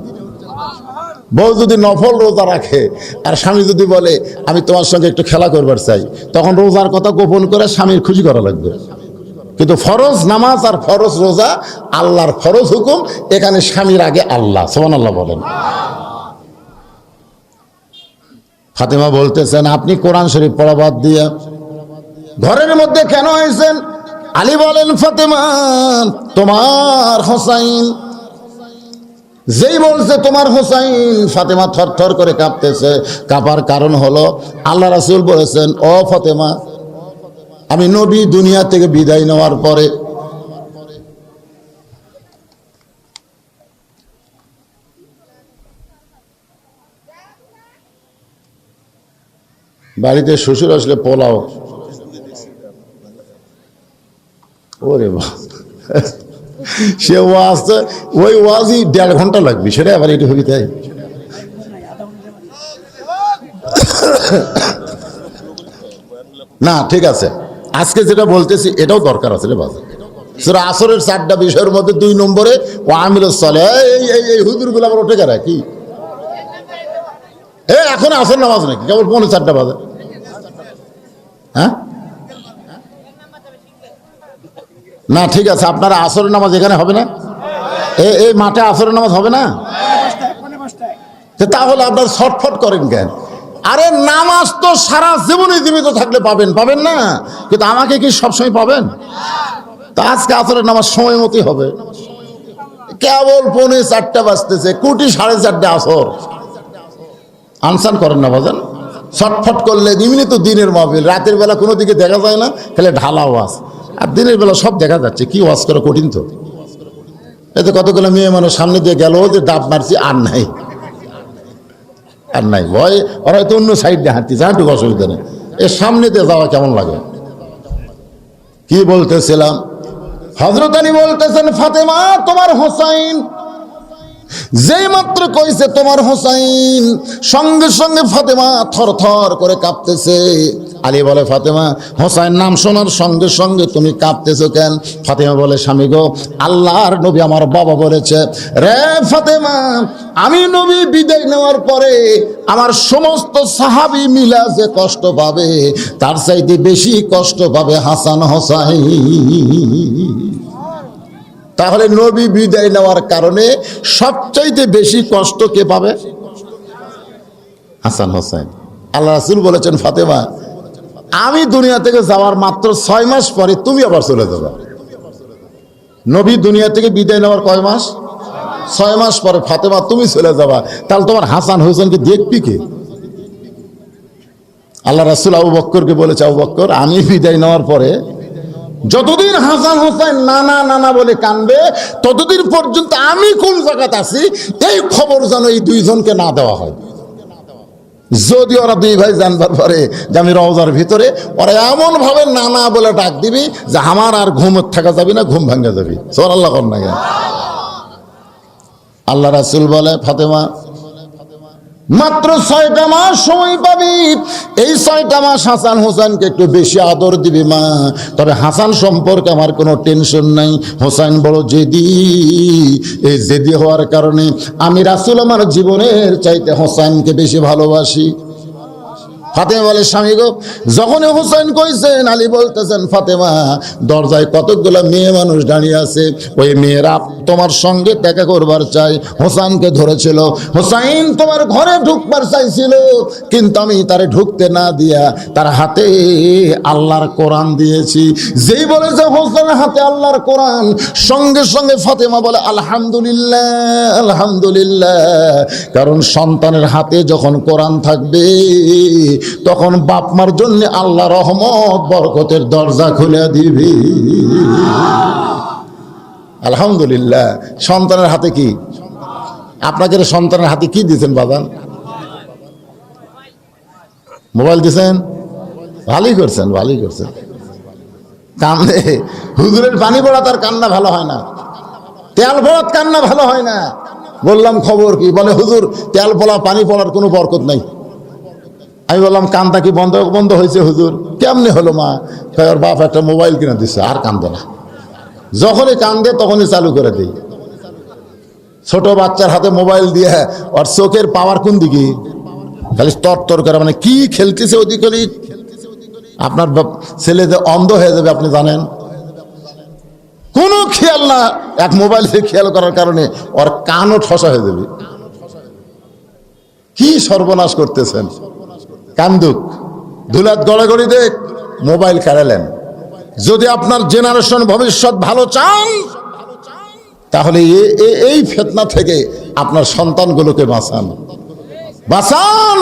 বউ যদি নফল রোজা রাখে আর স্বামী যদি বলে আমি তোমার সঙ্গে একটু খেলা করবার চাই, তখন রোজার কথা গোপন করে স্বামীর খুশি করা লাগবে। কিন্তু ফরজ নামাজ আর ফরজ রোজা আল্লাহর ফরজ হুকুম, এখানে স্বামীর আগে আল্লাহ। সুবহানাল্লাহ বলেন। ফাতেমা বলতেছেন আপনি কোরআন শরীফ পড়া বাদ দিয়ে ঘরের মধ্যে কেন আইছেন? আলী বলেন ফাতেমা তোমার হোসাইন। যেই বলছে তোমার হোসাইন, ফাতেমা থরথর করে কাঁপতেছে। কাঁপার কারণ হলো আল্লাহ রাসূল বলেছেন ও ফাতেমা, আমি নবী দুনিয়া থেকে বিদায় নেওয়ার পরে বাড়িতে শ্বশুর আসলে পোলাও, ওরে বাবা, সে ওয়াজ, ওই ওয়াজই 1.5 ঘন্টা লাগবে, সেটা আবার একটু হবি তাই। না ঠিক আছে, আজকে যেটা বলতেছি এটাও দরকার আছে রে বাবা। সূরা আসরের 4টা বিষয়ের মধ্যে 2 নম্বরে ও আমিলুস সালেহ। এই হুজুরগুলো আবার ওঠে গেরা কি? এখন আসর নামাজ নাকি কেবল 4:45 বাজে? হ্যাঁ না ঠিক আছে, আপনারা আসরের নামাজ এখানে হবে না? এই মাঠে আসরের নামাজ হবে না? তাহলে আপনারা ছটফট করেন কেন? আরে নামাজ তো সারা জীবনে জীবিত থাকলে পাবেন, পাবেন না? কিন্তু আমাকে কি সবসময় পাবেন? তা আজকে আসরের নামাজ সময় মতোই হবে। কেবল 4:45 বাজতেছে, কোটি 4:30 আসর। আনসান করেন না বাজান, ছটফট করলে এমনি তো দিনের মাহফিল, রাতের বেলা কোনো দিকে দেখা যায় না, খালি ঢালা ওয়াজ, আর দিনের বেলা সব দেখা যাচ্ছে। কি ওয়াজ করা কঠিন তো। এতে কতগুলো মেয়ে মানুষ সামনে দিয়ে গেল, যে ডাব মারছি আর নাই, আর নাই, ভয় ওরা হয়তো অন্য সাইড দিয়ে হাঁটতেছে, হাঁটুক অসুবিধা নেই, এর সামনে দিয়ে যাওয়া কেমন লাগে। কি বলতেছিলাম? হযরত আলী বলতেছেন ফাতেমা তোমার হোসাইন। যেই মাত্র কইছে তোমার হোসাইন, সঙ্গে সঙ্গে ফাতেমা থরথর করে কাঁপতেছে। আলী বলে ফাতেমা হোসাইন নাম শোনার সঙ্গে সঙ্গে তুমি কাঁপতেছো কেন? ফাতেমা বলে স্বামী গো, আল্লাহর নবী আমার বাবা বলেছে রে ফাতেমা, আমি নবী বিদায় নেওয়ার পরে আমার সমস্ত সাহাবী মিলা যে কষ্ট পাবে তার চাইতে বেশি কষ্ট পাবে হাসান হোসাইন। তাহলে নবী বিদায় নেওয়ার কারণে সবচাইতে বেশি কষ্ট কে পাবে? হাসান হোসেন। আল্লাহ রাসূল বলেছেন ফাতেমা আমি দুনিয়া থেকে যাওয়ার মাত্র 6 মাস পরে তুমি আবার চলে যাবে। নবী দুনিয়া থেকে বিদায় নেওয়ার কয় মাস? 6 মাস পরে ফাতেমা তুমি চলে যাবা, তাহলে তোমার হাসান হোসেনকে দেখবি কে? আল্লাহ রাসূল আবু বকরকে বলেছে আবু বকর আমি বিদায় নেওয়ার পরে যতদিন হাসান হোসেন নানা নানা বলে কানবে ততদিন পর্যন্ত আমি কোন জায়গাতে আছি এই খবর যেন এই 2 জনকে না দেওয়া হয়। যদি ওরা 2 ভাই জানবার পরে যে আমি রওজার ভিতরে, ওরা এমন ভাবে নানা বলে ডাক দিবি যে আমার আর ঘুম থাকা যাবে না, ঘুম ভাঙা যাবে। সুবহানাল্লাহ কর না কেন? আল্লাহ রাসূল বলে ফাতেমা মাত্র 6টা মাস সময় পাবি, এই 6টা মাস হাসান হোসেনকে একটু বেশি আদর দিবি মা। তবে হাসান সম্পর্কে আমার কোনো টেনশন নাই, হোসেন বড় জেদি, এই জেদি হওয়ার কারণে আমি রাসূল আমার জীবনের চাইতে হোসেনকে বেশি ভালোবাসি। ফাতেমা বলে স্বামী গো, যখনই হুসাইন কইছেন আলী বলতেছেন ফাতেমা দরজায় কতগুলো মেয়ে মানুষ দাঁড়িয়ে আছে, ওই মেয়েরা তোমার সঙ্গে দেখা করবার চাই। হোসেনকে ধরেছিল, হোসাইন তোমার ঘরে ঢুকবার চাইছিল, কিন্তু আমি তারে ঢুকতে না দিয়া তার হাতে আল্লাহর কোরআন দিয়েছি। যেই বলেছে হোসেনের হাতে আল্লাহর কোরআন, সঙ্গে সঙ্গে ফাতেমা বলে আলহামদুলিল্লাহ আলহামদুলিল্লাহ। কারণ সন্তানের হাতে যখন কোরআন থাকবে তখন বাপ মার জন্য আল্লাহ রহমত বরকতের দরজা খুলে দিবে। আলহামদুলিল্লাহ। সন্তানের হাতে কি? আপনাকে সন্তানের হাতে কি দিয়েছেন বাবা? মোবাইল দিয়েছেন? ভালোই করছেন, ভালোই করছেন। কান্দে হুজুরের পানি পড়া তার কান্না ভালো হয় না, তেল পড়ার কান্না ভালো হয় না। বললাম খবর কি? বলে হুজুর তেল পড়া পানি পড়ার কোনো বরকত নাই। আমি বললাম কান্দা কি বন্ধ বন্ধ হয়েছে হুজুর? কেমনি হলো মা? ওর বাপ একটা মোবাইল কিনে দিচ্ছে, আর কান্দে না। যখনই কান্দে তখনই চালু করে দিই। ছোট বাচ্চার হাতে মোবাইল দিয়ে ওর চোখের পাওয়ার কোন দিকে? খালি তর করে, মানে কি খেলতেছে ওদিকে। আপনার ছেলে যে অন্ধ হয়ে যাবে আপনি জানেন? কোনো খেয়াল না, এক মোবাইল খেয়াল করার কারণে ওর কানও ঠসা হয়ে যাবে। কি সর্বনাশ করতেছেন! কান্দুক, ধুলাত গড়াগড়ি দেখ, মোবাইল কেড়ালেন। যদি আপনার জেনারেশন ভবিষ্যৎ ভালো চান তাহলে এই ফিতনা থেকে আপনার সন্তানগুলোকে বাঁচান, বাঁচান,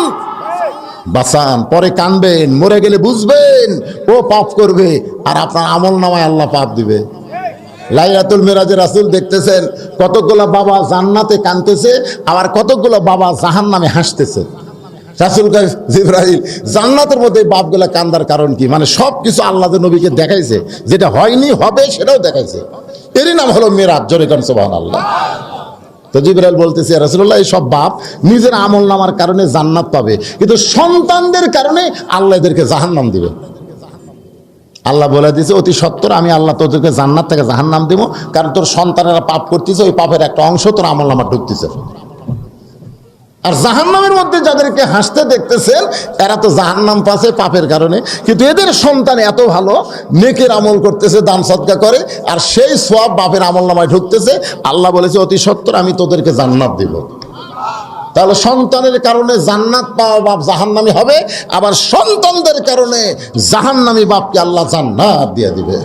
বাঁচান। পরে কানবেন, মরে গেলে বুঝবেন ও পাপ করবে, আর আপনার আমল নামায় আল্লাহ পাপ দিবে। লাইলাতুল মিরাজে রাসূল দেখতেছেন কতগুলো বাবা জান্নাতে কাঁদতেছে, আবার কতগুলো বাবা জাহান্নামে হাসতেছে। রাসূল কয় জিবরাইল, জান্নাতের মধ্যে বাপগুলা কান্দার কারণ কি? মানে সব কিছু আল্লাহ নবীকে দেখাইছে, যেটা হয়নি হবে সেটাও দেখাইছে। এরই নাম হলো মিরাজ। জোরে কান সুবহানাল্লাহ। তো জিবরাইল বলতেছে রাসূলুল্লাহ, এই সব বাপ নিজের আমল নামার কারণে জান্নাত পাবে, কিন্তু সন্তানদের কারণে আল্লাহ এদেরকে জাহান্নাম দিবে। আল্লাহ বলে দিয়েছে অতি সত্বর আমি আল্লাহ তোদেরকে জান্নাত থেকে জাহান্নাম দেবো, কারণ তোর সন্তানেরা পাপ করতেছে, ওই পাপের একটা অংশ তোর আমল নামা ঢুকতেছে। আর জাহান্নামের মধ্যে যাদেরকে হাসতে দেখতেছেন এরা তো জাহান্নাম পাচ্ছে পাপের কারণে, কিন্তু এদের সন্তান এত ভালো, নেকের আমল করতেছে, দান সদকা করে, আর সেই সওয়াব বাপের আমল নামায় ঢুকতেছে। আল্লাহ বলেছে অতি সত্বর আমি তোদেরকে জান্নাত দিব। তাহলে সন্তানের কারণে জান্নাত পাওয়া বাপ জাহান্নামী হবে, আবার সন্তানদের কারণে জাহান্নামী বাপকে আল্লাহ জান্নাত দিয়ে দিবে।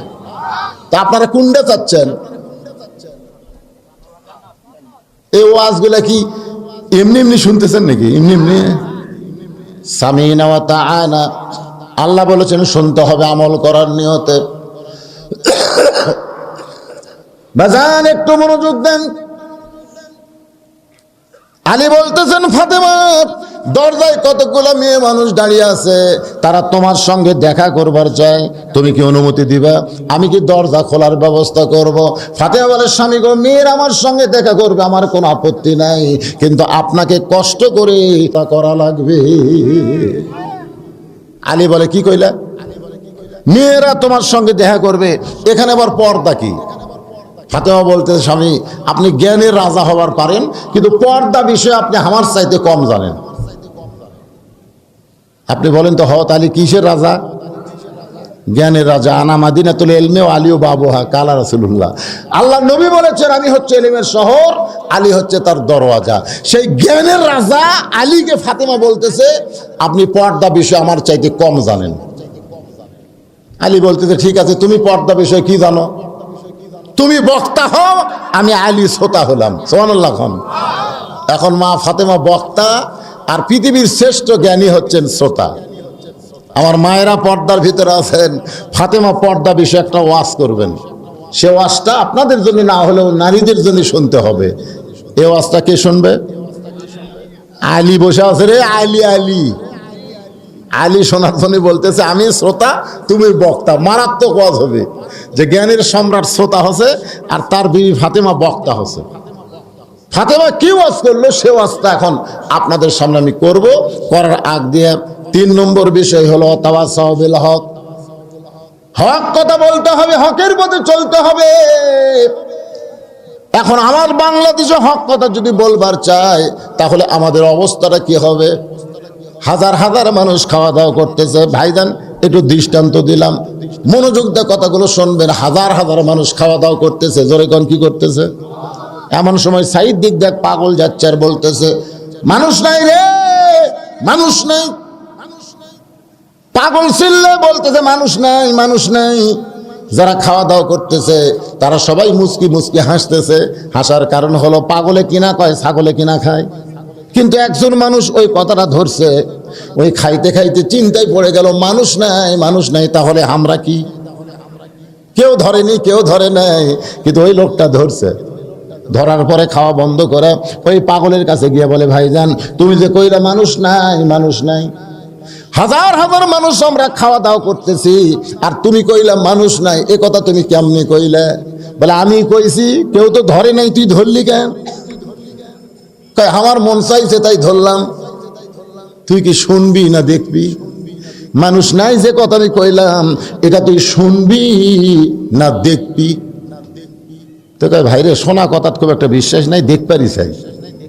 তা আপনারা কোনটা চাচ্ছেন? এই ওয়াজগুলা কি এমনি এমনি শুনতেছেন নাকি? এমনি এমনি সামিনা ওয়া তাআনা, আল্লাহ বলেছেন শুনতে হবে আমল করার নিয়তে। বাজান একটু মনোযোগ দেন। আলী বলতেছেন ফাতেমা দরজায় কতগুলো মেয়ে মানুষ দাঁড়িয়ে আছে, তারা তোমার সঙ্গে দেখা করবার চায়, তুমি কি অনুমতি দিবা? আমি কি দরজা খোলার ব্যবস্থা করব? ফাতেমা বলে স্বামী গো, মেয়ের আমার সঙ্গে দেখা করবে, আমার কোনো আপত্তি নাই, কিন্তু আপনাকে কষ্ট করে তা করা লাগবে। আলী বলে কি কইলা? মেয়েরা তোমার সঙ্গে দেখা করবে, এখানে আবার পর্দা কি? ফাতেমা বলতে স্বামী আপনি জ্ঞানের রাজা হবার পারেন, কিন্তু পর্দা বিষয়ে আপনি আমার চাইতে কম জানেন। আপনি বলেন তো হত আলী কিসের রাজা? জ্ঞানের রাজা। আনা মাদিনাতুল ইলমি ওয়া আলী বাবুহা কালা রাসূলুল্লাহ। আল্লাহ নবী বলেছেন আমি হচ্ছে ইলমের শহর, আলী হচ্ছে তার দরওয়াজা। সেই জ্ঞানের রাজা আলীকে ফাতেমা বলতেছে আপনি পর্দা বিষয়ে আমার চাইতে কম জানেন। আলী বলতেছে ঠিক আছে, তুমি পর্দা বিষয়ে কি জানো? তুমি বক্তা হও, আমি আলী শ্রোতা হলাম। সুবহানাল্লাহ। এখন মা ফাতেমা বক্তা, আর পৃথিবীর শ্রেষ্ঠ জ্ঞানী হচ্ছেন শ্রোতা। আমার মায়েরা পর্দার ভিতরে আছেন, ফাতেমা পর্দা বিষয়ে একটা ওয়াজ করবেন। সে ওয়াজটা আপনাদের জন্য না হলেও নারীদের জন্য শুনতে হবে। এ ওয়াজটা কে শুনবে? আলী বসে আছে রে, আলী আলী আলী শোনার জন্য বলতেছে আমি শ্রোতা তুমি বক্তা। মারাত্মক ওয়াজ হবে যে জ্ঞানের সম্রাট শ্রোতা হচ্ছে আর তার বিবি ফাতেমা বক্তা হচ্ছে। ফাতেমা কি ওয়াজ করলো সে ওয়াজটা এখন আপনাদের সামনে আমি করব। করার আগ দিয়ে 3 নম্বর বিষয় হলো তাওয়াসাউ বিল হক। হক কথা বলতে হবে, হকের পথে চলতে হবে। এখন আমার বাংলাদেশে হক কথা যদি বলবার চাই তাহলে আমাদের অবস্থাটা কি হবে? হাজার হাজার মানুষ খাওয়া দাওয়া করতেছে। ভাইজান একটু দৃষ্টান্ত দিলাম, মনোযোগ দিয়ে কথাগুলো শুনবেন। হাজার হাজার মানুষ খাওয়া দাওয়া করতেছে, জোরে কোন কি করতেছে? এমন সময় সাইড দিক দেখ পাগল যাচ্ছে আর বলতেছে মানুষ নাই রে, মানুষ নাই। পাগল ছিললে বলতেছে মানুষ নাই, মানুষ নাই। যারা খাওয়া দাওয়া করতেছে তারা সবাই মুচকি মুচকি হাসতেছে। হাসার কারণ হলো পাগলে কিনা কয়, ছাগলে কিনা খায়। কিন্তু একজন মানুষ ওই কথাটা ধরছে, ওই খাইতে খাইতে চিন্তায় পড়ে গেল মানুষ নাই, মানুষ নাই, তাহলে আমরা কি? কেউ ধরেনি, কেউ ধরে নাই, কিন্তু ওই লোকটা ধরছে। ধরার পরে খাওয়া বন্ধ করে ওই পাগলের কাছে গিয়ে বলে ভাইজান তুমি যে কইলা মানুষ নাই, মানুষ নাই, হাজার হাজার মানুষ আমরা খাওয়া দাওয়া করতেছি আর তুমি কইলা মানুষ নাই, এ কথা তুমি কেমনি কইলে? বলে আমি কইছি, কেউ তো ধরে নাই, তুই ধরলি কেন? কয় আমার মন চাইছে তাই ধরলাম। তুই কি শুনবি না দেখবি? মানুষ নাই যে কথা আমি কইলাম এটা তুই শুনবি না দেখবি? তো কয় ভাইরে শোনা কথা খুব একটা বিশ্বাস নাই, দেখবারই চাই।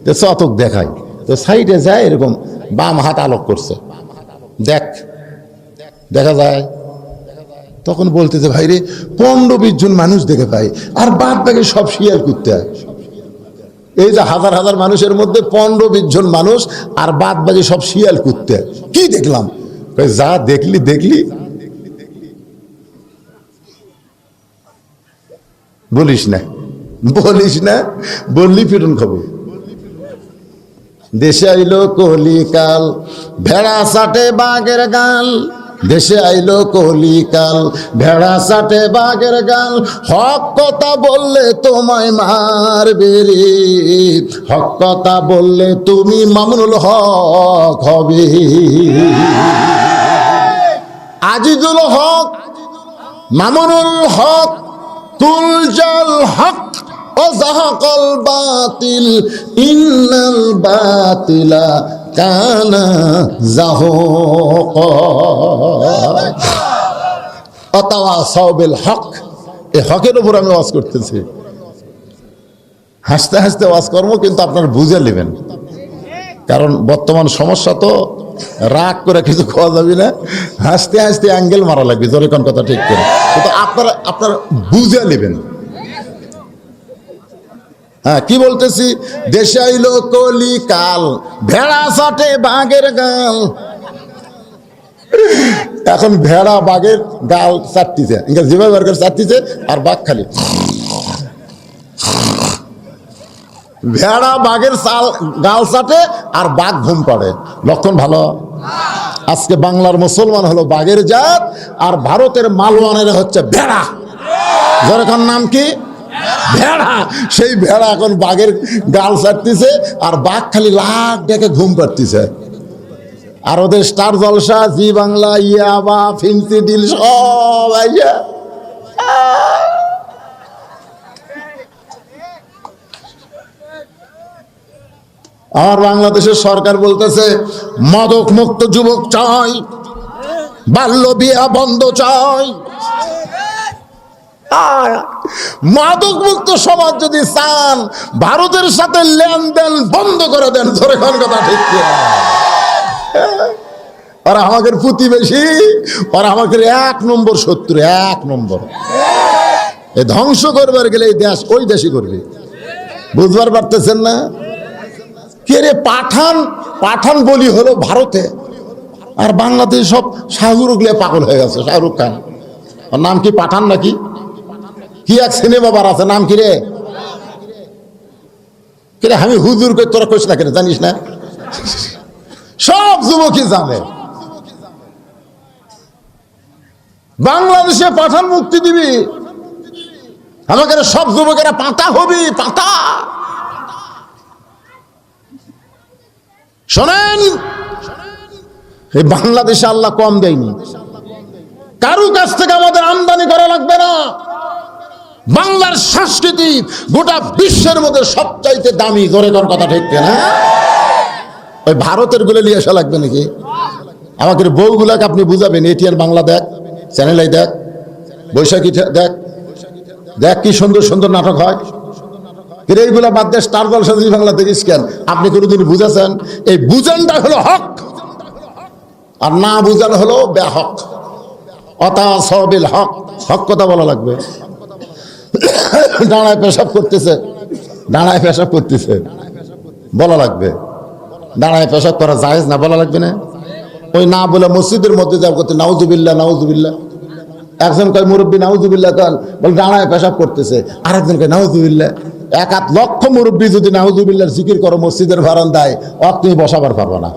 তো চতক দেখায়, তো সাইডে যায় এরকম বাম হাত আলোক করছে, দেখ দেখা যায়। তখন বলতেছে ভাইরে 15-20 জন মানুষ দেখে পাই আর বাদ বাকি সব শিয়াল কুত্তে। এই যে হাজার হাজার মানুষের মধ্যে 15-20 জন মানুষ আর বাদ বাকি সব শিয়াল কুত্তে। কি দেখলাম? যা দেখলি দেখলি, বলিস না, বলিস না, বললি পিটন খাবো। দেশে আইলো কলিকাল, ভেড়া চাটে বাঘের গাল। দেশে আইলো কলিকাল, ভেড়া চাটে বাঘের গাল। হক কথা বললে তোমায় মারবে রে, হক কথা বললে তুমি মামুনুল হক হবে। আজিজুল হক, মামুনুল হক, তুলজাল হক ও জাহাকাল বাতিল, ইন্নাল বাতিলা কানা জাহুকা। অতাওয়াসাউ বিল হক, এই হকের উপর আমি ওয়াজ করতেছি। হাসতে হাসতে ওয়াজ করবো, কিন্তু আপনারা বুঝে নেবেন, কারণ বর্তমান সমস্যা তো রাগ করে কিছু খাওয়া যাবে না, হাসতে হাসতে অ্যাঙ্গেল মারা লাগবে। জোরে কোন কথা ঠিক করে, কিন্তু আপনারা বুঝে নেবেন। হ্যাঁ, কি বলতেছি? দেশে আইলো কলিকাল, ভেড়া চাটে বাঘের গাল। এখন ভেড়া বাঘের গাল চাটতিছে, যেভাবে বাঘের চাটতিছে, আর বাঘ খালি। ভেড়া বাঘের গাল চাটে আর বাঘ ঘুম পাড়ে, লক্ষণ ভালো। আজকে বাংলার মুসলমান হলো বাঘের জাত, আর ভারতের মালওয়ানের হচ্ছে ভেড়া। যার নাম কি? ভেড়া। সেই ভেড়া এখন বাঘের গাল চাটতিছে আর বাঘ খালি লাখ ডেকে ঘুম পাড়তিছে। আর ওদের স্টার জলসা, জি বাংলা, ইয়াবা, ফিন্সি ডিল সব আইয়া। আর বাংলাদেশের সরকার বলতেছে মাদক মুক্ত যুবক চাই, বাল্য বিয়া বন্ধ চাই। মাদক মুক্ত সমাজ যদি চান, ভারতের সাথে লেনদেন বন্ধ করে দেন। ধরে কোন কথা ঠিক কি? ওরা আমাদের প্রতিবেশী, ওরা আমাদের 1 নম্বর শত্রু, 1 নম্বর। এই ধ্বংস করবার গেলে এই দেশ ওই দেশই করবে। বুঝবার পারতেছেন না? কে রে? পাঠান, পাঠান বলি হলো ভারতে, আর বাংলাদেশ সব শাহরুখ লিয়ে পাগল হয়ে গেছে। শাহরুখ খান, ওর নাম কি? পাঠান নাকি কি এক সিনেমা বার আছে, নাম কি রে? কে? আমি হুজুর কই, তোরা কইস না কেন? জানিস না? সব যুবকই জানে। বাংলাদেশে পাঠান মুক্তি দিবি, আমাকে সব যুবকেরা পাতা হবি, পাতা। শোনেন, এই বাংলাদেশে আল্লাহ কম দেয়নি, কারু কাছ থেকে আমাদের আমদানি করা লাগবে না। বাংলার সংস্কৃতি গোটা বিশ্বের মধ্যে সবচাইতে দামি। জোরে কোন কথা ঠিক না? ওই ভারতের গুলো নিয়ে আসা লাগবে নাকি? আমাকে বউগুলাকে আপনি বুঝাবেন, এটিআর বাংলা দেখ, চ্যানেল আই দেখ, বৈশাখী দেখ, দেখ কি সুন্দর সুন্দর নাটক হয়। এইগুলা বাদ দিয়ে স্টার জলসা জি বাংলা দেখিস কেন? আপনি কোনোদিন বুঝাছেন? এই বুঝানটা হলো হক। আর না বুঝানো হলো বেহক। অতাসবিল হক, হক কথা বলা লাগবে। দাঁড়ায় পেশাব করতেছে, দাঁড়ায় পেশাব করতেছে, বলা লাগবে। দাঁড়ায় পেশাব করা জায়েজ না, বলা লাগবে না? ওই না বলে মসজিদের মধ্যে যাব করতে নাউজুবিল্লাহ নাউজুবিল্লাহ। একজন কয় মুরব্বী নাউজুবিল্লাহ কান, বলে দাঁড়ায় পেশাব করতেছে। আরেকজন কয় নাউজুবিল্লাহ। 1 লক্ষ মুরব্বী যদি নাউজুবিল্লাহর জিকির করো মসজিদের বারান্দায়, তুমি বসাবার পারবে না।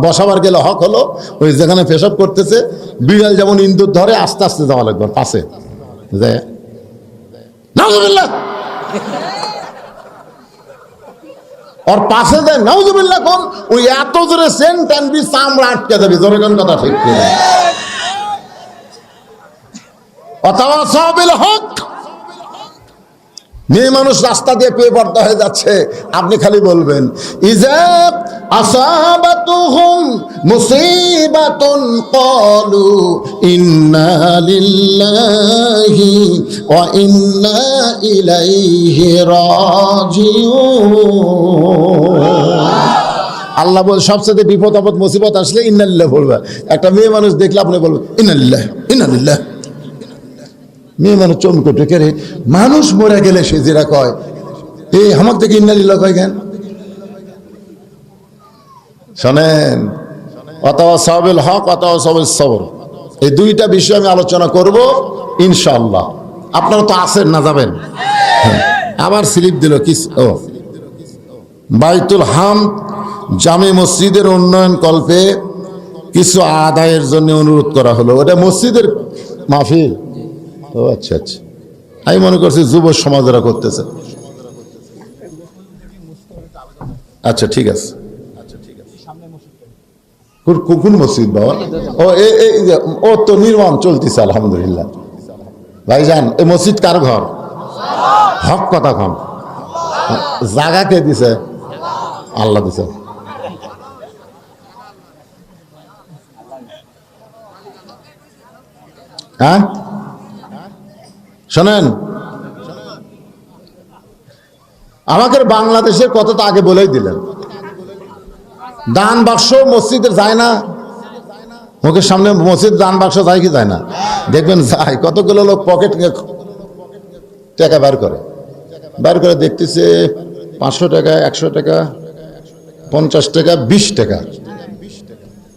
বসাবার গেলে হক হলো ওই যেখানে পেশাব করতেছে বিড়াল যেমন ইন্দুর ধরে আস্তে আস্তে যাওয়া লাগবে পাশে, নাউজুবিল্লাহ ওর পাশে যায় নাউজুবিল্লাহ কোন ওই এত জোরে সেন্ট টানবি চামড়া আটকে যাবে। জোরে কোন কথা ঠিক কিনা? অতাওয়াসাবিল হক। মেয়ে মানুষ রাস্তা দিয়ে পেয়ে পড়তে হয়ে যাচ্ছে, আপনি খালি বলবেন ইজা আসাবাতুহুম মুসিবাতুন ক্বালু ইন্না লিল্লাহি ওয়া ইন্না ইলাইহি রাজিউন। আল্লাহ বল সবচেয়ে বিপদ আপদ মুসিবত আসলে ইন্না লিল্লাহি বলবে। একটা মেয়ে মানুষ দেখলে আপনি বলবেন ইন্না লিল্লাহি ইন্না লিল্লাহি। মেয়ে মানুষ চমকে ঢুকে রে, মানুষ মরে গেলে সে যেটা কয় এই আমার থেকে ইন্নালিল্লাহ কয় কেন? শোনেন, অতাওয়াসাবিল হক অতাওয়াসাবিস সবর, এই দুইটা বিষয় আমি আলোচনা করব ইনশাআল্লাহ। আপনারা তো আছেন না, যাবেন? আবার স্লিপ দিল কি? ও বাইতুল হামদ জামে মসজিদের উন্নয়ন কল্পে কিছু আদায়ের জন্য অনুরোধ করা হলো। ওটা মসজিদের মাহফিল। ও আচ্ছা আচ্ছা, আমি মনে করছি যুব সমাজেরা করতেছে। আচ্ছা ঠিক আছে। কোন মসজিদ বাবা? ও তো নির্মাণ চলতেছে আলহামদুলিল্লাহ। ভাইজান এই মসজিদ কার ঘর? হক কথা কম। জায়গা কে দিছে? আল্লাহ দিছে। হ্যাঁ শোনেন, আমাকে বাংলাদেশের কথা তো আগে বলেই দিলেন। দান বাক্স মসজিদের যায় না, মুখের সামনে মসজিদ দান বাক্স যায় কি যায় না? দেখবেন যায়। কতগুলো লোক পকেট টাকা বার করে দেখতেছে 500 টাকা, 100 টাকা, 50 টাকা, 20 টাকা,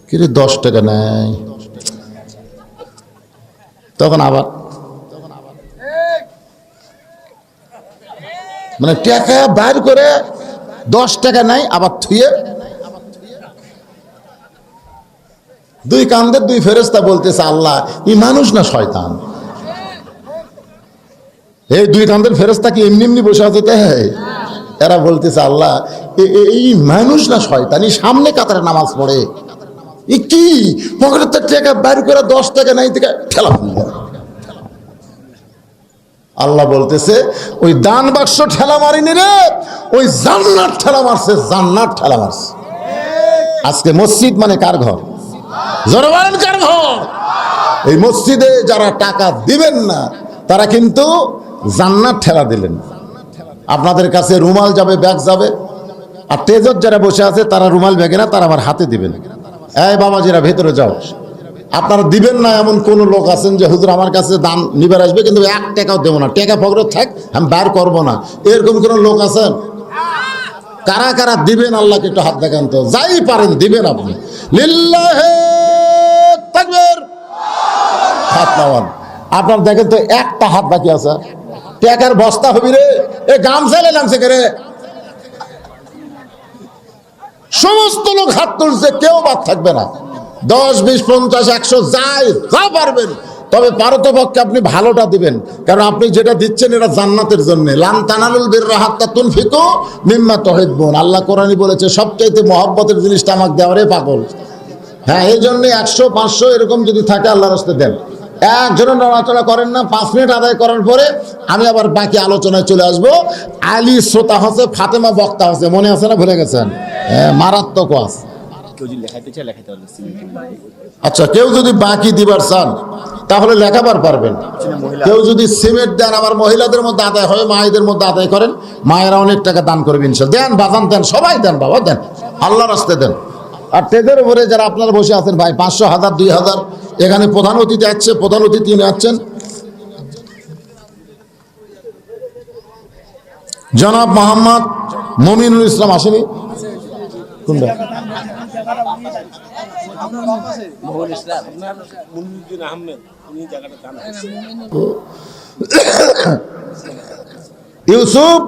কিন্তু 10 টাকা নেয়। তখন আবার মানে টাকা বাইর করে 10 টাকা নাই, আবার থুয়ে দুই কান্দের দুই ফেরেশতা বলতেছে আল্লাহ এই মানুষ না শয়তান? এই দুই কান্দের ফেরেশতা কি এমনি এমনি বসে আছে? এরা বলতেছে আল্লাহ এই মানুষ না শয়তান? এই সামনে কাতারে নামাজ পড়ে, এ কি পকেটের টাকা বাইর করে 10 টাকা নাই থেকে ঠেলা ফেলল। আল্লাহ বলতেছে ওই দান বাক্স ঠেলা মারিনি রে, ওই জান্নাত ঠেলা মারছে, জান্নাত ঠেলা মারছে। আজকে মসজিদ মানে কার ঘর? জনগণ কার ঘর? এই মসজিদে যারা টাকা দিবেন না তারা কিন্তু জান্নাত ঠেলা দিলেন। আপনাদের কাছে রুমাল যাবে, ব্যাগ যাবে, আর তেজত যারা বসে আছে তারা রুমাল ব্যাগে না, তারা আমার হাতে দিবেন। এই বাবাজিরা ভেতরে যাও। আপনারা দিবেন না এমন কোন লোক আছেন যে হুজুর আমার কাছে দান নিবার আসবে কিন্তু 1 টাকাও দেবো না, টাকা পকেটে থাক আমি বার করবো না, এরকম কোন লোক আছেন? কারা কারা দিবেন আল্লাহকে একটু হাত দেখান তো, যাই পারেন দিবেন আপনি। লিল্লাহি তাকবীর, হাত নামান। আপনার দেখেন তো একটা হাত বাকি আছে, টাকার বস্তা হবি রে, এ গামছা নামছে কে রে? সমস্ত লোক হাত তুলছে, কেউ বাদ থাকবে না। 10, 20, 50, 100 যাই যা পারবেন, তবে পারতপক্ষে আপনি ভালোটা দিবেন, কারণ আপনি যেটা দিচ্ছেন এটা জান্নাতের জন্য। লান তানালুল বিররা হাত্তা তুনফিকু মিম্মা তুহিব্বুন। আল্লাহ কোরআনে বলেছে সবচাইতে মহব্বতের জিনিসটা আমাকে দেওয়ারে পাগল। হ্যাঁ, এই জন্য 100, 500 এরকম যদি থাকে আল্লাহর রাস্তায় দেন। একজনের নড়াচড়া করেন না। 5 মিনিট আদায় করার পরে আমি আবার বাকি আলোচনায় চলে আসবো। আলী শ্রোতা হচ্ছে, ফাতেমা বক্তা হচ্ছে, মনে আছে না? ভুলে গেছেন? হ্যাঁ, মারাত্মক ওয়াজ। আচ্ছা, কেউ যদি বাকি দিবার চান তাহলে লেখাবার পারবেন। কেউ যদি সিমেন্ট দেন, আবার মহিলাদের মধ্যে আদায় হয়, মায়েদের মধ্যে আদায় করেন, মায়েরা অনেক টাকা দান করবেন। দেন বাজান, দেন, সবাই দেন বাবা, দেন, আল্লাহর রাস্তায় দেন। আর স্টেজের উপরে যারা আপনারা বসে আছেন ভাই, 500, 1000, 2000, এখানে প্রধান অতিথি আসছে, প্রধান অতিথি উনি আসছেন জনাব মোহাম্মদ মমিনুল ইসলাম। আসেনি কোনটা? ইউসুফ,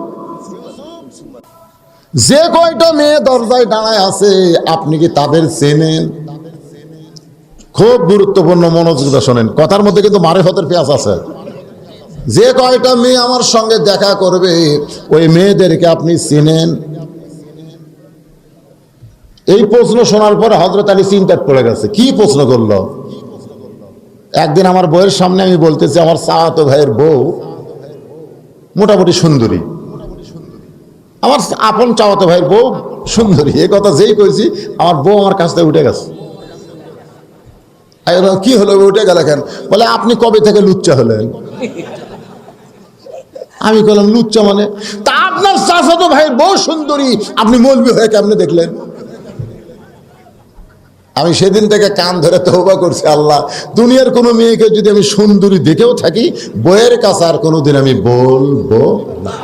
যে কয়টা মেয়ে দরজায় দাঁড়ায় আছে আপনি কি তাদের চেনেন? খুব গুরুত্বপূর্ণ, মনোযোগ দিয়ে শোনেন, কথার মধ্যে কিন্তু মারিফতের পেঁয়াজ আছে। যে কয়টা মেয়ে আমার সঙ্গে দেখা করবে ওই মেয়েদেরকে আপনি চেনেন? এই প্রশ্ন শোনার পরে হযরত আলী চিন্তায় পড়ে গেছে, কি প্রশ্ন করলো। একদিন আমার বউয়ের সামনে আমি বলতেছি আমার চাচাতো ভাইয়ের বউ মোটামুটি সুন্দরী, আমার আপন চাচাতো ভাইয়ের বউ সুন্দরী, এই কথা যেই কইছি আমার বউ আমার কাছ থেকে উঠে গেছে। কি হলো, উঠে গেল কেন? বলে আপনি কবে থেকে লুচ্চা হলেন? আমি বললাম লুচ্চা মানে? তা আপনার চাচাতো ভাইয়ের বউ সুন্দরী, আপনি মৌলবি হয়ে কেমনে দেখলেন? আমি সেদিন থেকে কান ধরে তওবা করছি, আল্লাহ দুনিয়ার কোনো মেয়েকে যদি আমি সুন্দরী দেখেও থাকি বইয়ের কাছে আর কোনোদিন আমি বলবো না,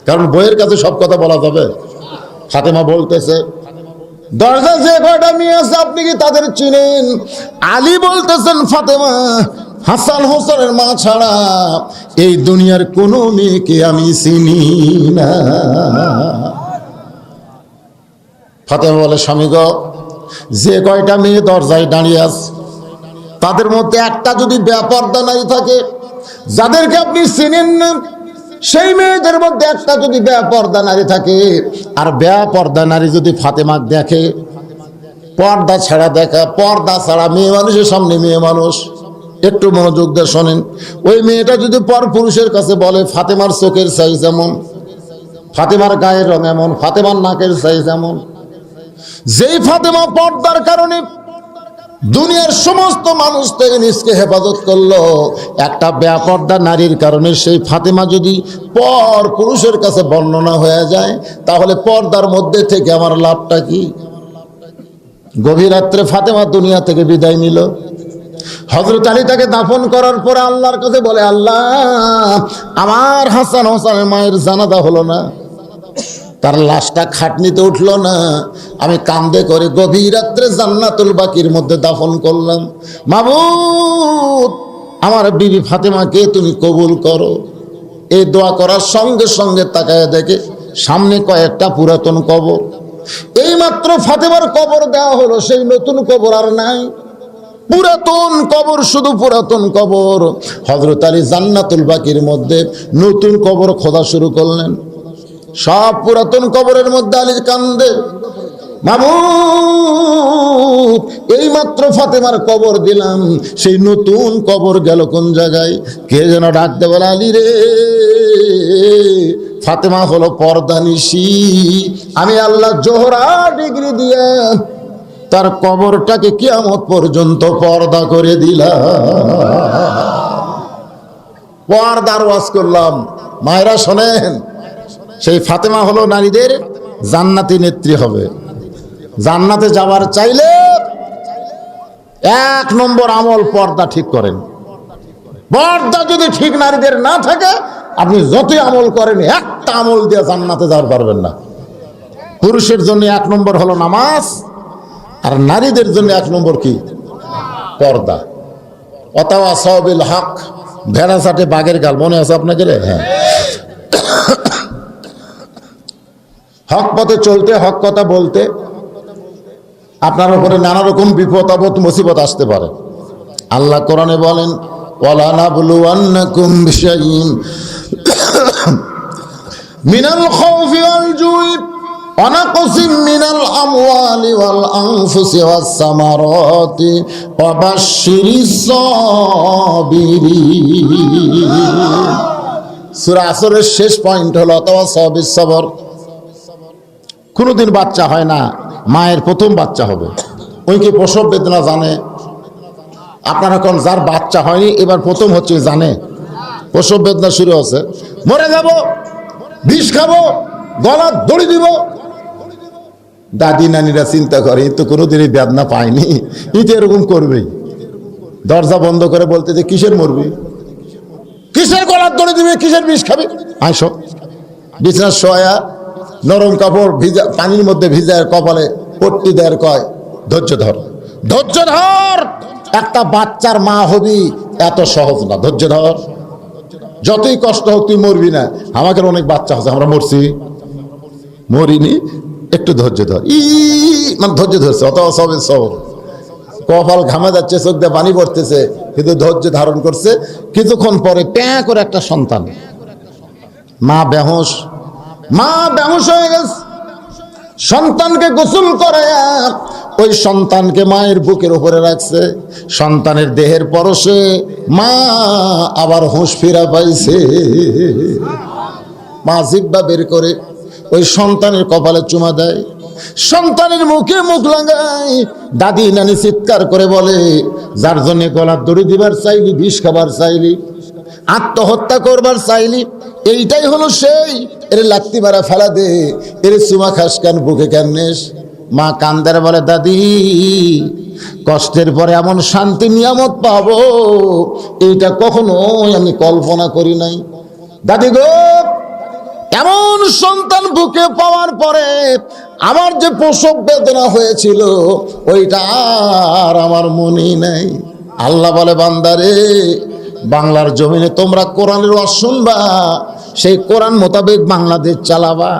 কারণ বইয়ের কাছে সব কথা বলা যাবে। ফাতেমা বলতেছে দরজা যে কয়টা মেয়ে আছে আপনি কি তাদের চিনেন? আলী বলতেছেন ফাতেমা, হাসান হোসেনের মা ছাড়া এই দুনিয়ার কোনো মেয়েকে আমি চিনি না। ফাতেমা বলে স্বামী গো, যে কয়টা মেয়ে দরজায় দাঁড়িয়ে আছে তাদের মধ্যে একটা যদি বেপরদা নারী থাকে যাদেরকে আপনি চিনেন না, সেই মেয়েদের মধ্যে একটা যদি বেপরদা নারী থাকে, আর বেপরদা নারী যদি ফাতেমা দেখে, পর্দা ছাড়া দেখা, পর্দা ছাড়া মেয়ে মানুষের সামনে মেয়ে মানুষ, একটু মনোযোগ দিয়ে শোনেন, ওই মেয়েটা যদি পর পুরুষের কাছে বলে ফাতেমার চোখের সাইজ এমন, ফাতেমার গায়ের রং এমন, ফাতেমার নাকের সাইজ এমন, যেই ফাতেমা পর্দার কারণে দুনিয়ার সমস্ত মানুষ থেকে নিজকে হেফাজত করলো, একটা বেপর্দা নারীর কারণে সেই ফাতেমা যদি পর পুরুষের কাছে বর্ণনা হয়ে যায়, তাহলে পর্দার মধ্যে থেকে আমার লাভটা কি? গভীর রাত্রে ফাতেমা দুনিয়া থেকে বিদায় নিল। হযরত আলী তাকে দাফন করার পরে আল্লাহর কাছে বলে, আল্লাহ আমার হাসান হোসেনের মায়ের জানাজা হলো না, তার লাশটা খাটনিতে উঠলো না, আমি কান্দে করে গভীর রাত্রে জান্নাতুল বাকির মধ্যে দাফন করলাম। মাবুদ আমার বিবি ফাতেমাকে তুমি কবুল করো। এই দোয়া করার সঙ্গে সঙ্গে তাকায় দেখে সামনে কয়েকটা পুরাতন কবর, এই মাত্র ফাতেমার কবর দেওয়া হলো, সেই নতুন কবর আর নাই, পুরাতন কবর, শুধু পুরাতন কবর। হযরত আলী জান্নাতুল বাকির মধ্যে নতুন কবর খোদা শুরু করলেন। সব পুরাতন কবরের মধ্যে আলী কান্দে, মাবুদ এই মাত্র ফাতেমার কবর দিলাম, সেই নতুন কবর গেল কোন জায়গায়? কে যেন ডাক দে, বলে আলী রে, ফাতেমা হলো পর্দানিশী, আমি আল্লাহ জোহরা ডিগ্রি দিয়ে তার কবরটাকে কিয়ামত পর্যন্ত পর্দা করে দিলাম। পর্দার ওয়াজ করলাম। মায়েরা শোনেন, সেই ফাতেমা হলো নারীদের জান্নাতি নেত্রী হবে। জান্নাতে যাওয়ার চাইলে 1 নম্বর আমল পর্দা ঠিক করেন। পর্দা যদি ঠিক নারীদের না থাকে, আপনি যতই আমল করেন একটা আমল দিয়ে জান্নাতে যাওয়ার পারবেন না। পুরুষের জন্য 1 নম্বর হলো নামাজ, আর নারীদের জন্য 1 নম্বর কি? পর্দা। ওয়াতাওয়াসাউ বিল হক, ভেড়া চাটে বাঘের গাল, মনে আছে আপনাদের? হ্যাঁ, হক পথে চলতে, হক কথা বলতে আপনার উপরে নানা রকম বিপদ আপদ মুসিবত আসতে পারে। আল্লাহ কোরআনে বলেন, ওয়ালা নাবলুওয়ান্নাকুম বিশাইইন মিনাল খাউফি ওয়াল জুই ওয়া নাকসিম মিনাল আমওয়ালি ওয়াল আনফুসি ওয়াস সামারাতি ওয়া বাশশিরিস সাবিরিন। সূরা আসরের শেষ পয়েন্ট হলো তাওয়াসাউ বিস সবর। কোনোদিন বাচ্চা হয় না, মায়ের প্রথম বাচ্চা হবে, ওই কি প্রসব বেদনা জানে? আপনারা কোন যার বাচ্চা হয়নি এবার প্রথম হচ্ছে জানে? প্রসব বেদনা শুরু হচ্ছে, মরে যাব, বিষ খাবো, গলা দড়ি দিব, দাদি নানিরা চিন্তা করে তো কোনোদিনই বেদনা পায়নি, ই তো এরকম করবেই। দরজা বন্ধ করে বলতে যে কিসের মরবি, কিসের গলার দড়ি দিবে, কিসের বিষ খাবি, আইসো। বিছানার শোয়া নরম কাপড় ভিজা পানির মধ্যে ভিজায় কপালে পট্টি দেয়, কয় ধৈর্য ধর, ধৈর্য ধর, একটা বাচ্চার মা হবি এত সহজ না, ধৈর্য ধর, যতই কষ্ট হোক তুই মরবি না। আমাদের অনেক বাচ্চা আছে, আমরা মরছি, মরিনি, একটু ধৈর্য ধর, মানে ধৈর্য ধরছে, অত সবে সবর, কপাল ঘামে যাচ্ছে, চোখ দিয়ে পানি পড়তেছে, কিন্তু ধৈর্য ধারণ করছে। কিছুক্ষণ পরে প্যাঁ করে একটা সন্তান, মা বেহুশ, মা বেহুশ হয়ে গেছে। সন্তানকে গোসল করে ওই সন্তানকে মায়ের বুকের উপরে রাখছে, সন্তানের দেহের পরশে মা আবার হুঁশ ফিরা পাইছে। মা জিহ্বা বের করে ওই সন্তানের কপালে চুমা দেয়, সন্তানের মুখে মুখ লাগায়। দাদি নানি চিৎকার করে বলে, যার জন্য গলার দড়ি দিবার চাইলি, বিষ খাবার চাইলি, আত্মহত্যা করবার চাইলি, এইটাই হলো সেই, এর লাত্তি মারা ফেলা দে, এর চুমা খাস কেন, বুকে কেন নেস। মা কান্দার বলে, দাদি কষ্টের পরে এমন শান্তি নিয়ামত পাবো এইটা কখনোই আমি কল্পনা করি নাই। দাদি গো, এমন সন্তান বুকে পাওয়ার পরে আমার যে প্রসব বেদনা হয়েছিল ওইটা আর আমার মনেই নাই। আল্লাহ বলে, বান্দারে, বাংলার জমিনে তোমরা কোরআনের ওয়াজ শুনবা, সেই কোরআন মোতাবেক বাংলাদেশ চালাবা,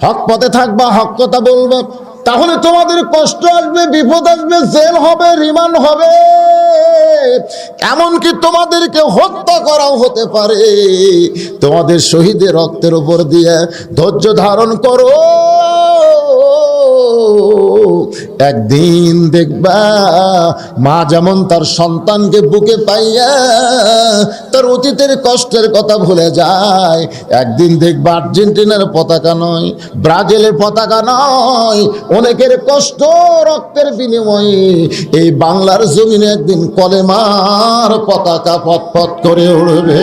হক পথে থাকবা, হক কথা বলবা, তাহলে তোমাদের কষ্ট আসবে, বিপদ আসবে, জেল হবে, রিমান্ড হবে, এমনকি তোমাদেরকে হত্যা করাও হতে পারে। তোমাদের শহীদের রক্তের উপর দিয়ে ধৈর্য ধারণ করো, একদিন দেখবা মা যেমন তার সন্তানকে বুকে পাইয়া তার অতীতের কষ্টের কথা ভুলে যায়। একদিন দেখবা আর্জেন্টিনার পতাকা নয়, ব্রাজিলের পতাকা নয়, অনেকের কষ্ট রক্তের বিনিময়ে এই বাংলার জমিনে একদিন কলেমার পতাকা পথ পথ করে উড়বে।